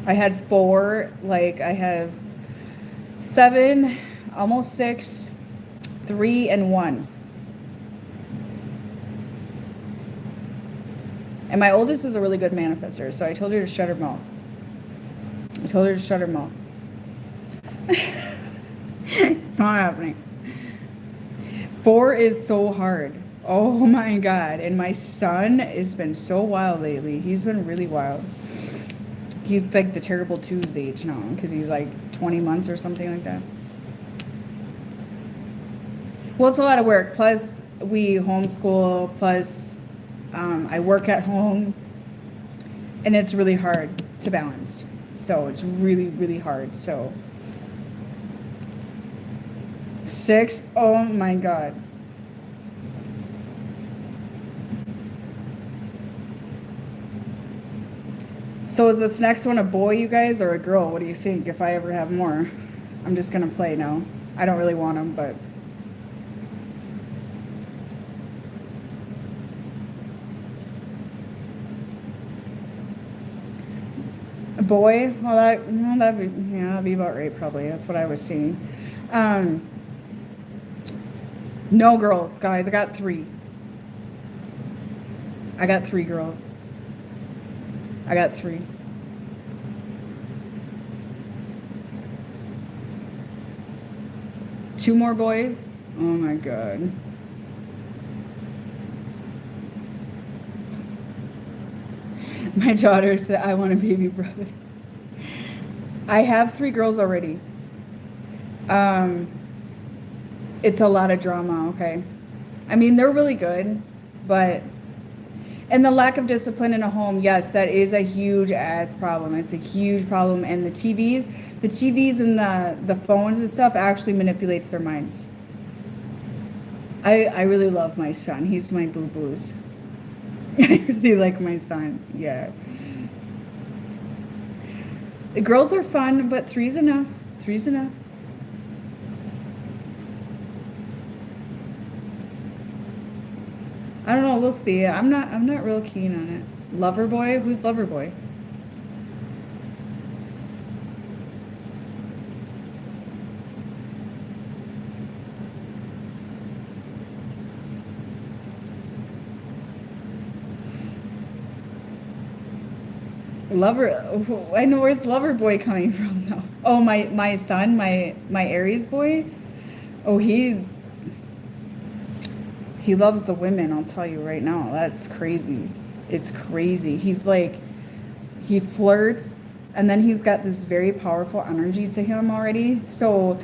I had 4, like I have 7, almost 6, 3, and 1. And my oldest is a really good manifester, so I told her to shut her mouth. It's not happening. 4 is so hard. Oh my God. And my son has been so wild lately. He's been really wild. He's like the terrible 2's age now because he's like 20 months or something like that. Well, it's a lot of work. Plus, we homeschool. Plus, I work at home. And it's really hard to balance. So it's really, really hard. So 6, oh my God. So is this next one a boy, you guys, or a girl? What do you think if I ever have more? I'm just going to play now. I don't really want them, but... A boy? Well, that'd be about right, probably. That's what I was seeing. No girls, guys. I got 3. I got 3 girls. I got 3. Two more boys? Oh my God. My daughter said, I want a baby brother. I have 3 girls already. It's a lot of drama, okay? I mean, they're really good, but... And the lack of discipline in a home, yes, that is a huge ass problem. It's a huge problem. And the TVs and the phones and stuff actually manipulates their minds. I really love my son. He's my boo-boos. I really like my son. Yeah. The girls are fun, but 3's enough. 3's enough. I don't know. We'll see. I'm not real keen on it. Lover boy? Who's lover boy? Lover. I know, where's lover boy coming from though? Oh, my son, my Aries boy. Oh, he loves the women, I'll tell you right now. That's crazy. It's crazy. He's like, he flirts, and then he's got this very powerful energy to him already. So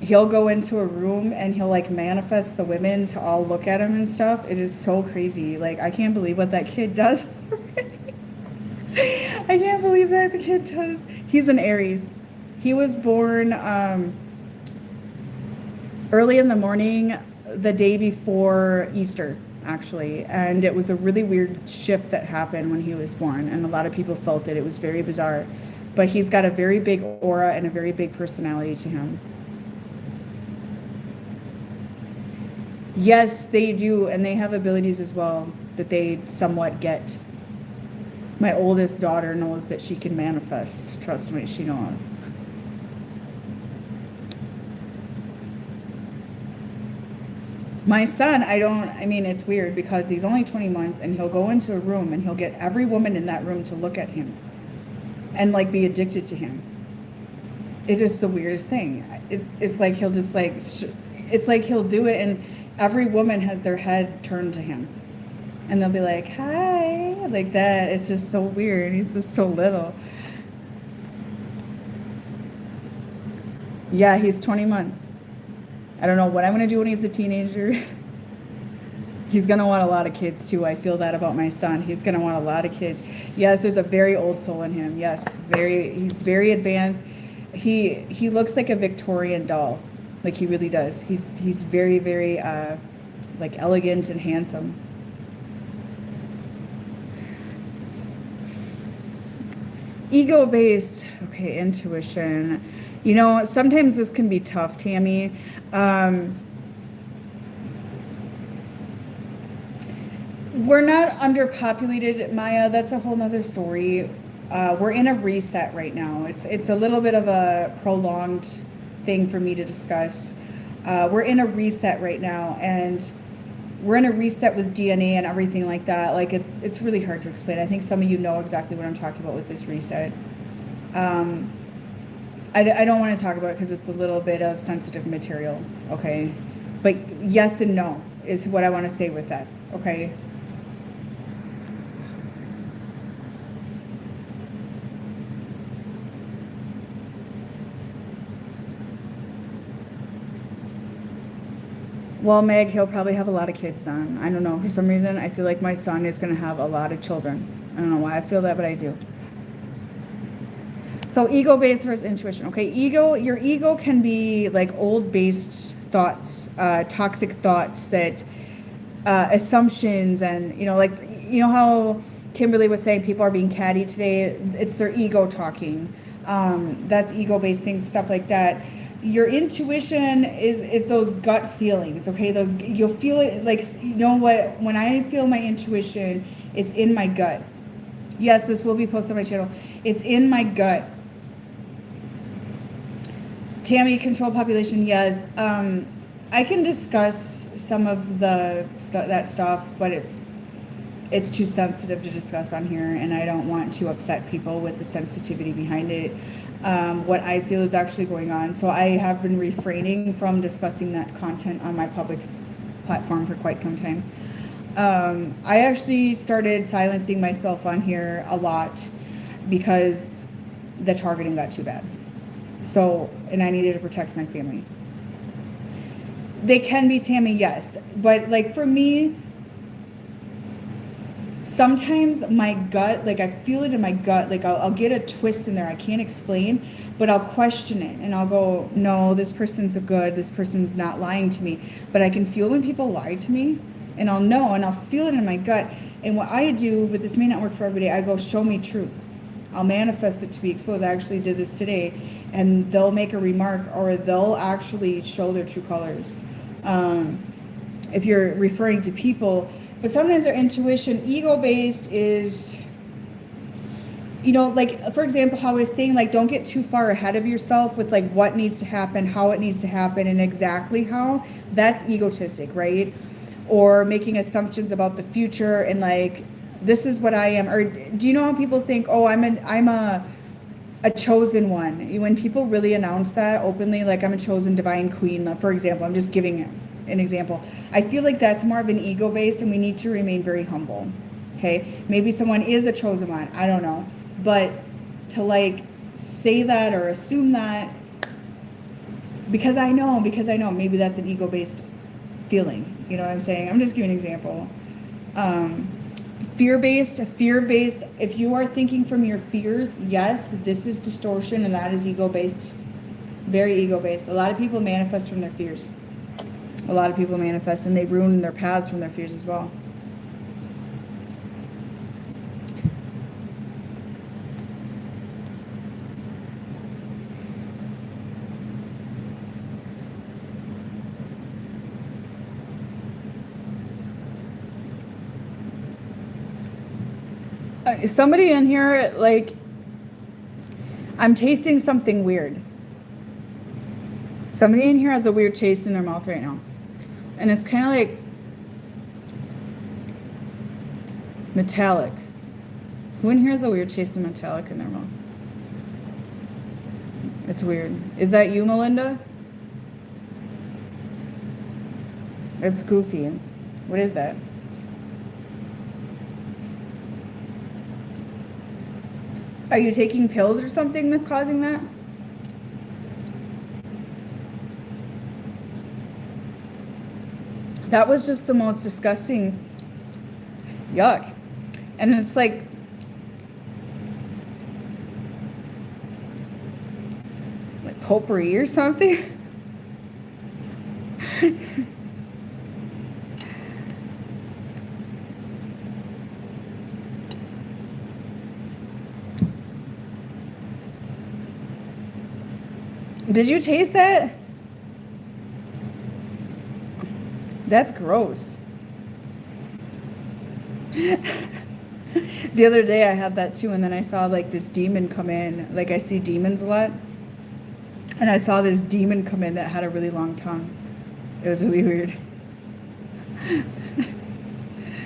he'll go into a room and he'll like manifest the women to all look at him and stuff. It is so crazy. Like, I can't believe what that kid does already. I can't believe that the kid does. He's an Aries. He was born early in the morning, the day before Easter. actually. And it was a really weird shift that happened when he was born. And a lot of people felt it. It was very bizarre. But he's got a very big aura and a very big personality to him. Yes, they do. And they have abilities as well that they somewhat get. My oldest daughter knows that she can manifest. Trust me, she knows. My son, I mean, it's weird because he's only 20 months and he'll go into a room and he'll get every woman in that room to look at him and like be addicted to him. It is the weirdest thing. It's like he'll just like, it's like he'll do it and every woman has their head turned to him and they'll be like, hi, like that. It's just so weird. He's just so little. Yeah, he's 20 months. I don't know what I'm going to do when he's a teenager. He's going to want a lot of kids too. I feel that about my son. He's going to want a lot of kids. Yes, there's a very old soul in him. Yes, he's very advanced. He looks like a Victorian doll. Like he really does. He's very, very like elegant and handsome. Ego-based, okay, intuition. You know, sometimes this can be tough, Tammy. We're not underpopulated, Maya. That's a whole nother story. We're in a reset right now. It's a little bit of a prolonged thing for me to discuss. We're in a reset right now, and we're in a reset with DNA and everything like that. Like it's really hard to explain. I think some of you know exactly what I'm talking about with this reset. I don't want to talk about it because it's a little bit of sensitive material, okay? But yes and no is what I want to say with that, okay? Well, Meg, he'll probably have a lot of kids then. I don't know. For some reason, I feel like my son is going to have a lot of children. I don't know why I feel that, but I do. So ego-based versus intuition. Okay, your ego can be like old-based thoughts, toxic thoughts that assumptions and, like, how Kimberly was saying people are being catty today. It's their ego talking. That's ego-based things, stuff like that. Your intuition is those gut feelings, okay? You'll feel it like, what, when I feel my intuition, it's in my gut. Yes, this will be posted on my channel. It's in my gut. Tammy, control population, yes. I can discuss some of that stuff, but it's too sensitive to discuss on here, and I don't want to upset people with the sensitivity behind it. What I feel is actually going on. So I have been refraining from discussing that content on my public platform for quite some time. I actually started silencing myself on here a lot because the targeting got too bad. So, and I needed to protect my family. They can be, Tammy, yes. But like for me, sometimes my gut, like I feel it in my gut, like I'll get a twist in there. I can't explain, but I'll question it and I'll go, no, this person's this person's not lying to me. But I can feel when people lie to me, and I'll know, and I'll feel it in my gut. And what I do, but this may not work for everybody, I go, show me truth. I'll manifest it to be exposed. I actually did this today, and they'll make a remark or they'll actually show their true colors. If you're referring to people, but sometimes their intuition, ego-based is, like, for example, how I was saying, like, don't get too far ahead of yourself with, like, what needs to happen, how it needs to happen, and exactly how. That's egotistic, right? Or making assumptions about the future and, like, this is what I am. Or do you know how people think, oh, I'm a chosen one? When people really announce that openly, like, I'm a chosen divine queen, for example, I'm just giving an example. I feel like that's more of an ego-based, and we need to remain very humble. Okay, maybe someone is a chosen one, I don't know, but to like say that or assume that because I know, maybe that's an ego-based feeling. You know what I'm saying? I'm just giving an example. Fear-based, if you are thinking from your fears, yes, this is distortion, and that is ego-based, very ego-based. A lot of people manifest from their fears. A lot of people manifest and they ruin their paths from their fears as well. Somebody in here, like, I'm tasting something weird. Somebody in here has a weird taste in their mouth right now. And it's kind of like metallic. Who in here has a weird taste of metallic in their mouth? It's weird. Is that you, Melinda? It's goofy. What is that? Are you taking pills or something that's causing that? That was just the most disgusting. Yuck. And it's like potpourri or something. Did you taste that? That's gross. The other day I had that too, and then I saw like this demon come in. Like I see demons a lot. And I saw this demon come in that had a really long tongue. It was really weird.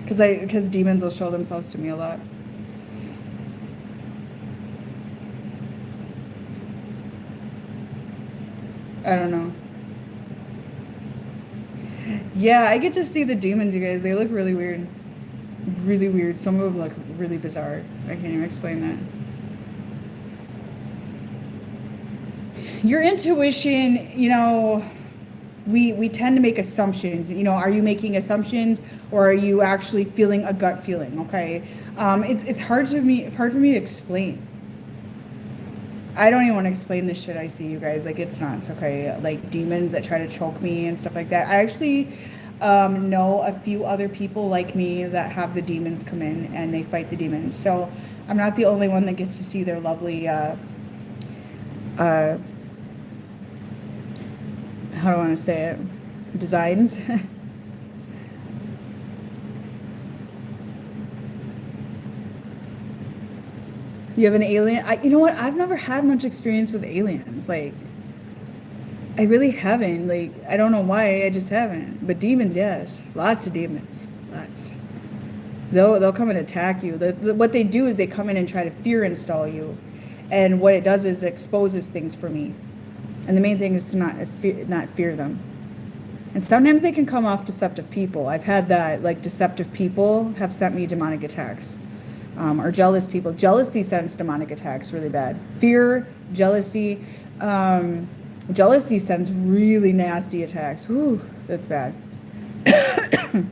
Because demons will show themselves to me a lot. I don't know. Yeah, I get to see the demons, you guys. They look really weird. Really weird. Some of them look really bizarre. I can't even explain that. Your intuition, you know, we tend to make assumptions. You know, are you making assumptions or are you actually feeling a gut feeling? Okay, it's hard for me to explain. I don't even want to explain this shit I see, you guys. Like, it's nuts. Okay, like demons that try to choke me and stuff like that. I actually know a few other people like me that have the demons come in and they fight the demons. So I'm not the only one that gets to see their lovely how do I want to say it? Designs. You have an alien? You know what? I've never had much experience with aliens. Like, I really haven't. Like, I don't know why. I just haven't. But demons, yes. Lots of demons. Lots. They'll come and attack you. What they do is they come in and try to fear install you. And what it does is it exposes things for me. And the main thing is to not fear them. And sometimes they can come off deceptive people. I've had that. Like, deceptive people have sent me demonic attacks. Or jealous people. Jealousy sends demonic attacks really bad. Fear, jealousy. Jealousy sends really nasty attacks. Whew, that's bad. I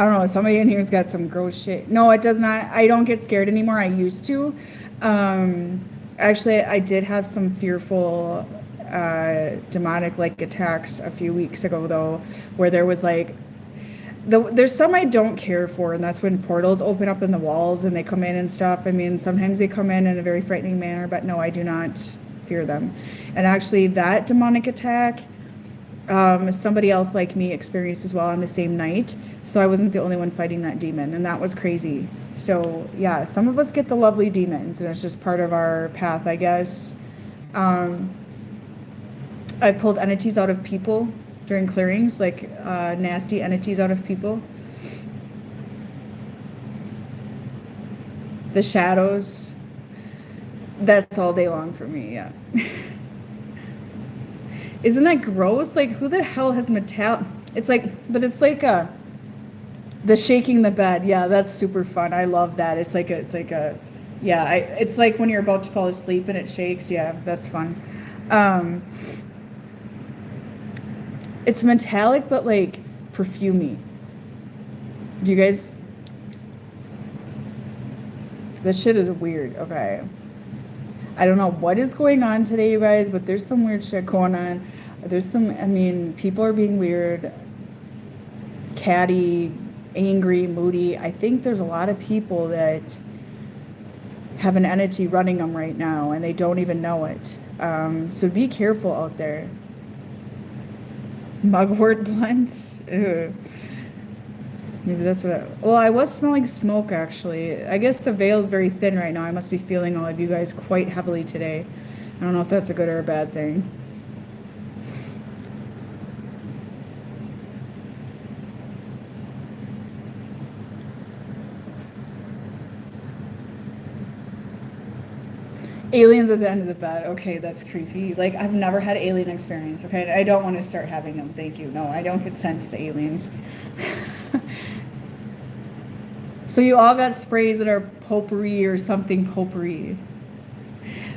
don't know. Somebody in here's got some gross shit. No, it does not. I don't get scared anymore. I used to. Actually, I did have some fearful demonic like attacks a few weeks ago, though, where there was like there's some I don't care for, and that's when portals open up in the walls and they come in and stuff. I mean, sometimes they come in a very frightening manner, but no, I do not fear them. And actually, that demonic attack, somebody else like me experienced as well on the same night. So I wasn't the only one fighting that demon, and that was crazy. So yeah, some of us get the lovely demons, and it's just part of our path, I guess. I pulled entities out of people during clearings, like nasty entities out of people. The shadows, that's all day long for me, yeah. Isn't that gross? Like, who the hell has metal? It's like, but it's like the shaking the bed. Yeah, that's super fun. I love that. It's like it's like when you're about to fall asleep and it shakes. Yeah, that's fun. It's metallic, but like perfumey. Do you guys? This shit is weird. Okay. I don't know what is going on today, you guys, but there's some weird shit going on. There's some, I mean, people are being weird, catty, angry, moody. I think there's a lot of people that have an entity running them right now and they don't even know it. So be careful out there. Mugwort blunt. Ew. Maybe that's well, I was smelling smoke actually. I guess the veil is very thin right now. I must be feeling all of you guys quite heavily today. I don't know if that's a good or a bad thing. Aliens at the end of the bed. Okay, that's creepy. Like, I've never had alien experience, okay? I don't want to start having them. Thank you. No, I don't consent to the aliens. So you all got sprays that are potpourri or something potpourri.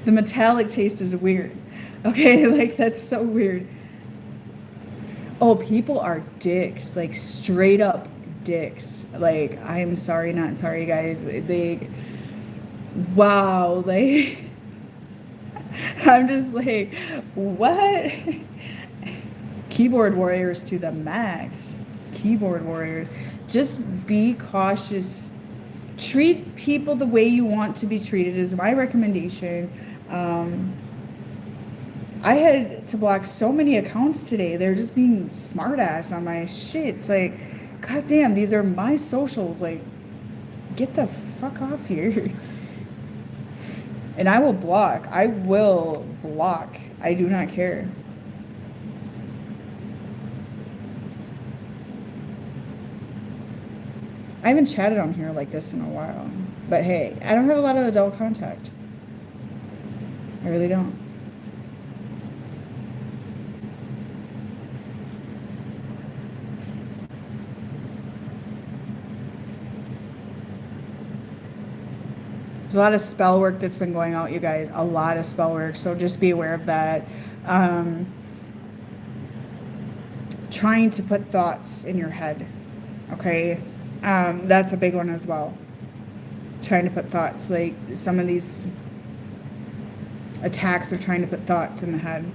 The metallic taste is weird. Okay, like, that's so weird. Oh, people are dicks. Like, straight up dicks. Like, I'm sorry, not sorry, guys. They... Wow, like... I'm just like, what? Keyboard warriors to the max. Keyboard warriors. Just be cautious. Treat people the way you want to be treated is my recommendation. I had to block so many accounts today. They're just being smartass on my shit. It's like, goddamn, these are my socials. Like, get the fuck off here. And I will block. I will block. I do not care. I haven't chatted on here like this in a while. But hey, I don't have a lot of adult contact. I really don't. There's a lot of spell work that's been going out, you guys. A lot of spell work. So just be aware of that. Trying to put thoughts in your head. Okay? That's a big one as well. Trying to put thoughts. Like some of these attacks are trying to put thoughts in the head.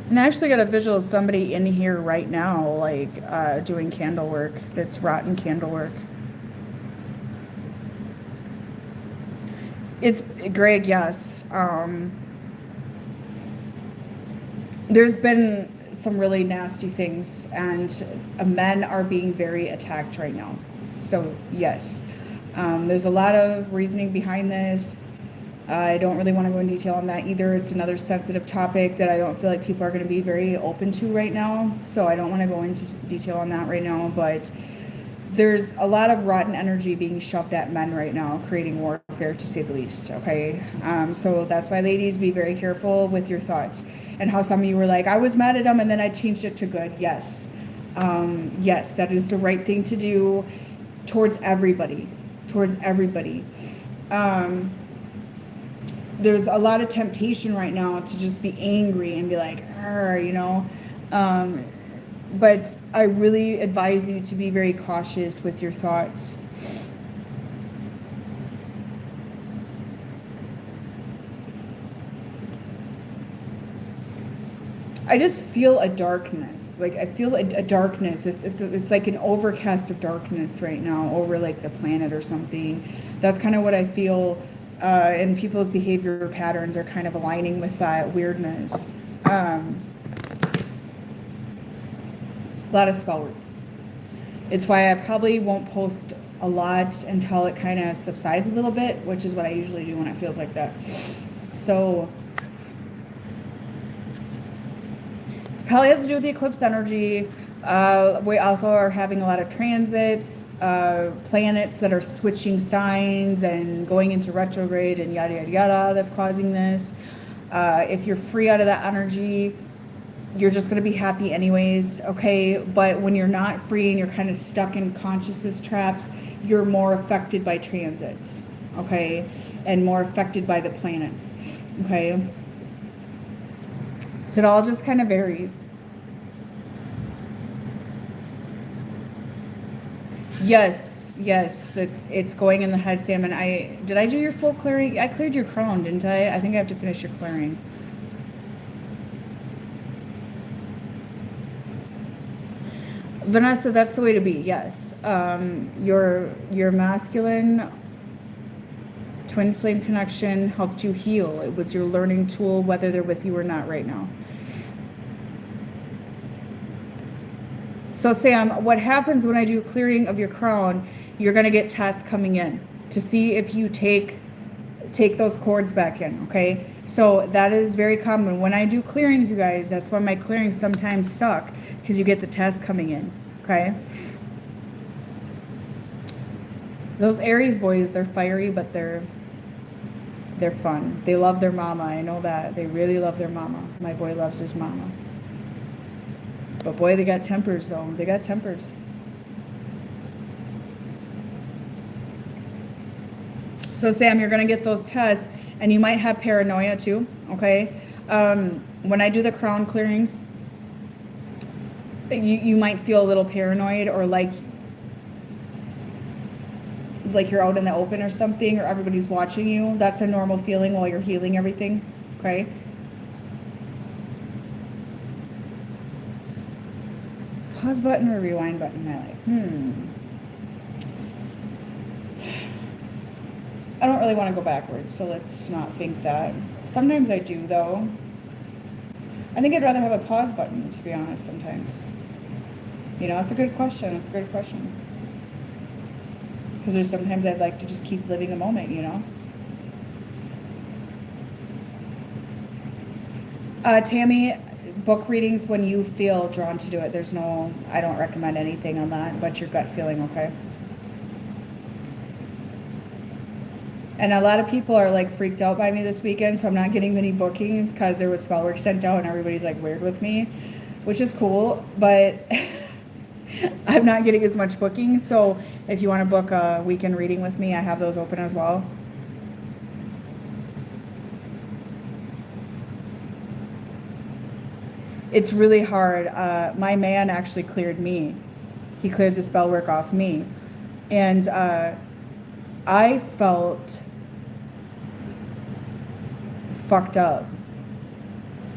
And I actually got a visual of somebody in here right now, like doing candle work. That's rotten candle work. It's Greg, yes. There's been some really nasty things, and men are being very attacked right now. So yes, there's a lot of reasoning behind this. I don't really want to go in detail on that either. It's another sensitive topic that I don't feel like people are going to be very open to right now. So I don't want to go into detail on that right now. But there's a lot of rotten energy being shoved at men right now, creating warfare to say the least. Okay. So that's why, ladies, be very careful with your thoughts. And how some of you were like, I was mad at him and then I changed it to good. Yes. Yes, that is the right thing to do towards everybody. Towards everybody. There's a lot of temptation right now to just be angry and be like, you know. But I really advise you to be very cautious with your thoughts. I just feel a darkness. Like I feel a darkness. It's like an overcast of darkness right now over like the planet or something. That's kind of what I feel. And people's behavior patterns are kind of aligning with that weirdness. A lot of spell work. It's why I probably won't post a lot until it kind of subsides a little bit, which is what I usually do when it feels like that. So it probably has to do with the eclipse energy. We also are having a lot of transits. Planets that are switching signs and going into retrograde and yada yada yada that's causing this. If you're free out of that energy, you're just going to be happy anyways, okay? But when you're not free and you're kind of stuck in consciousness traps, you're more affected by transits, okay? and more affected by the planets. Okay. So it all just kind of varies. Yes, it's going in the head, Sam. And did I do your full clearing? I cleared your crown, didn't I? I think I have to finish your clearing. Vanessa, that's the way to be. Yes, your masculine twin flame connection helped you heal. It was your learning tool, whether they're with you or not right now. So Sam, what happens when I do clearing of your crown, you're going to get tests coming in to see if you take those cords back in, okay? So that is very common. When I do clearings, you guys, that's why my clearings sometimes suck, because you get the tests coming in, okay? Those Aries boys, they're fiery, but they're fun. They love their mama. I know that. They really love their mama. My boy loves his mama. But boy, they got tempers, though. They got tempers. So Sam, you're going to get those tests, and you might have paranoia too, okay? When I do the crown clearings, you might feel a little paranoid, or like you're out in the open or something, or everybody's watching you. That's a normal feeling while you're healing everything, okay? Pause button or rewind button in my life? I don't really want to go backwards, so let's not think that. Sometimes I do, though. I think I'd rather have a pause button, to be honest, sometimes. You know, it's a good question. It's a good question. Because there's sometimes I'd like to just keep living a moment, you know? Tammy, book readings when you feel drawn to do it. I don't recommend anything on that, but your gut feeling, okay? And a lot of people are like freaked out by me this weekend, so I'm not getting many bookings because there was spell work sent out and everybody's like weird with me, which is cool, but I'm not getting as much bookings. So if you want to book a weekend reading with me, I have those open as well. It's really hard. My man actually cleared me. He cleared the spell work off me. And I felt fucked up.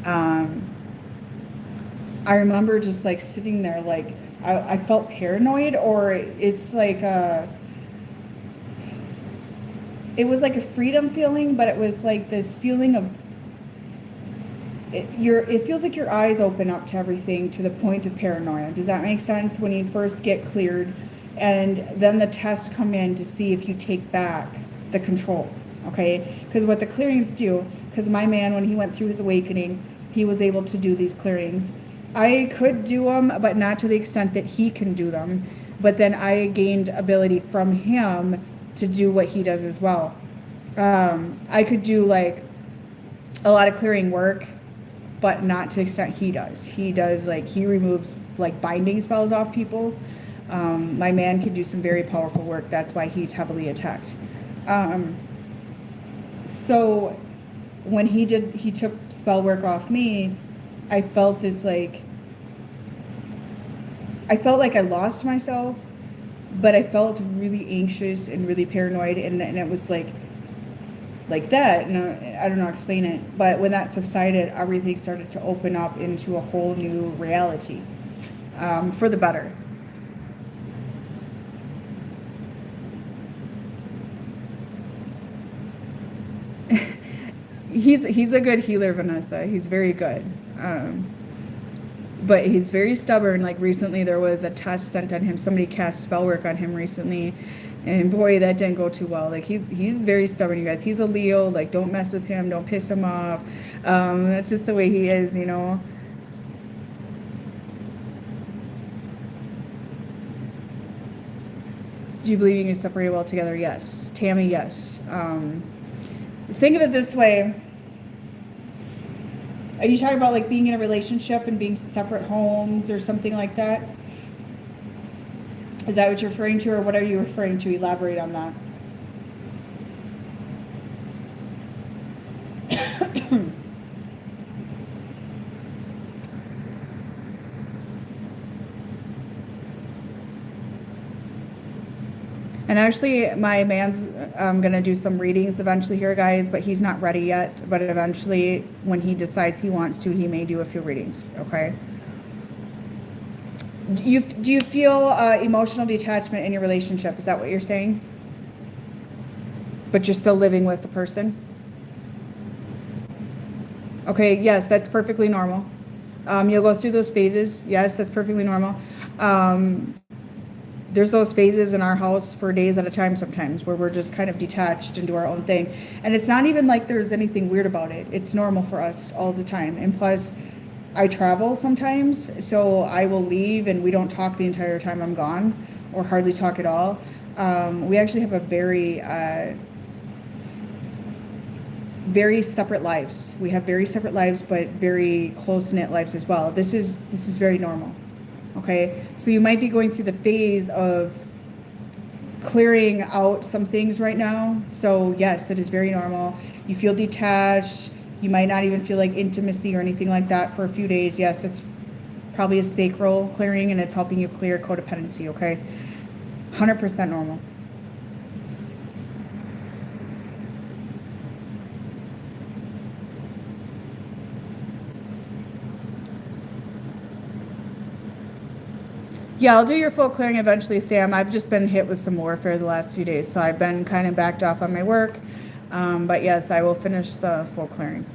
I remember just like sitting there, like I felt paranoid, or it's like it was like a freedom feeling, but it was like this feeling of it feels like your eyes open up to everything to the point of paranoia. Does that make sense? When you first get cleared, and then the tests come in to see if you take back the control, okay? Because what the clearings do, because my man, when he went through his awakening, he was able to do these clearings. I could do them, but not to the extent that he can do them. But then I gained ability from him to do what he does as well. I could do like a lot of clearing work, but not to the extent he does. He does, like, he removes like binding spells off people. My man can do some very powerful work. That's why he's heavily attacked. So when he took spell work off me, I felt this like, I felt like I lost myself, but I felt really anxious and really paranoid, and it was like that, and I don't know how to explain it, but when that subsided, everything started to open up into a whole new reality, for the better. He's a good healer, Vanessa. He's very good. But he's very stubborn. Like recently there was a test sent on him. Somebody cast spell work on him recently, and boy, that didn't go too well. Like he's very stubborn, you guys. He's a Leo. Like, don't mess with him. Don't piss him off. That's just the way he is, you know. Do you believe you can separate well together? Yes. Tammy, yes. Think of it this way. Are you talking about like being in a relationship and being separate homes or something like that? Is that what you're referring to, or what are you referring to? Elaborate on that. And actually, my man's going to do some readings eventually here, guys, but he's not ready yet. But eventually, when he decides he wants to, he may do a few readings, okay? Do you feel emotional detachment in your relationship? Is that what you're saying? But you're still living with the person? Okay, yes, that's perfectly normal. You'll go through those phases. Yes, that's perfectly normal. There's those phases in our house for days at a time sometimes where we're just kind of detached and do our own thing. And it's not even like there's anything weird about it. It's normal for us all the time. And plus, I travel sometimes, so I will leave and we don't talk the entire time I'm gone, or hardly talk at all. We actually have a very separate lives. We have very separate lives, but very close-knit lives as well. This is very normal. Okay, so you might be going through the phase of clearing out some things right now. So yes, it is very normal. You feel detached. You might not even feel like intimacy or anything like that for a few days. Yes, it's probably a sacral clearing and it's helping you clear codependency, okay? 100% normal. Yeah, I'll do your full clearing eventually, Sam. I've just been hit with some warfare the last few days, so I've been kind of backed off on my work. But yes, I will finish the full clearing.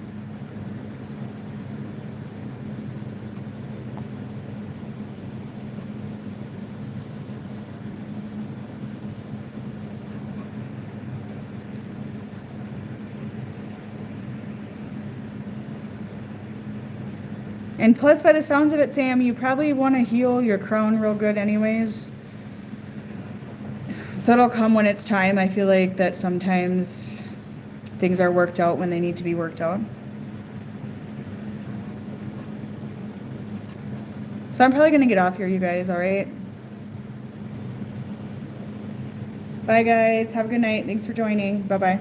And plus, by the sounds of it, Sam, you probably want to heal your crown real good anyways. So that'll come when it's time. I feel like that sometimes things are worked out when they need to be worked out. So I'm probably going to get off here, you guys, all right? Bye, guys. Have a good night. Thanks for joining. Bye-bye.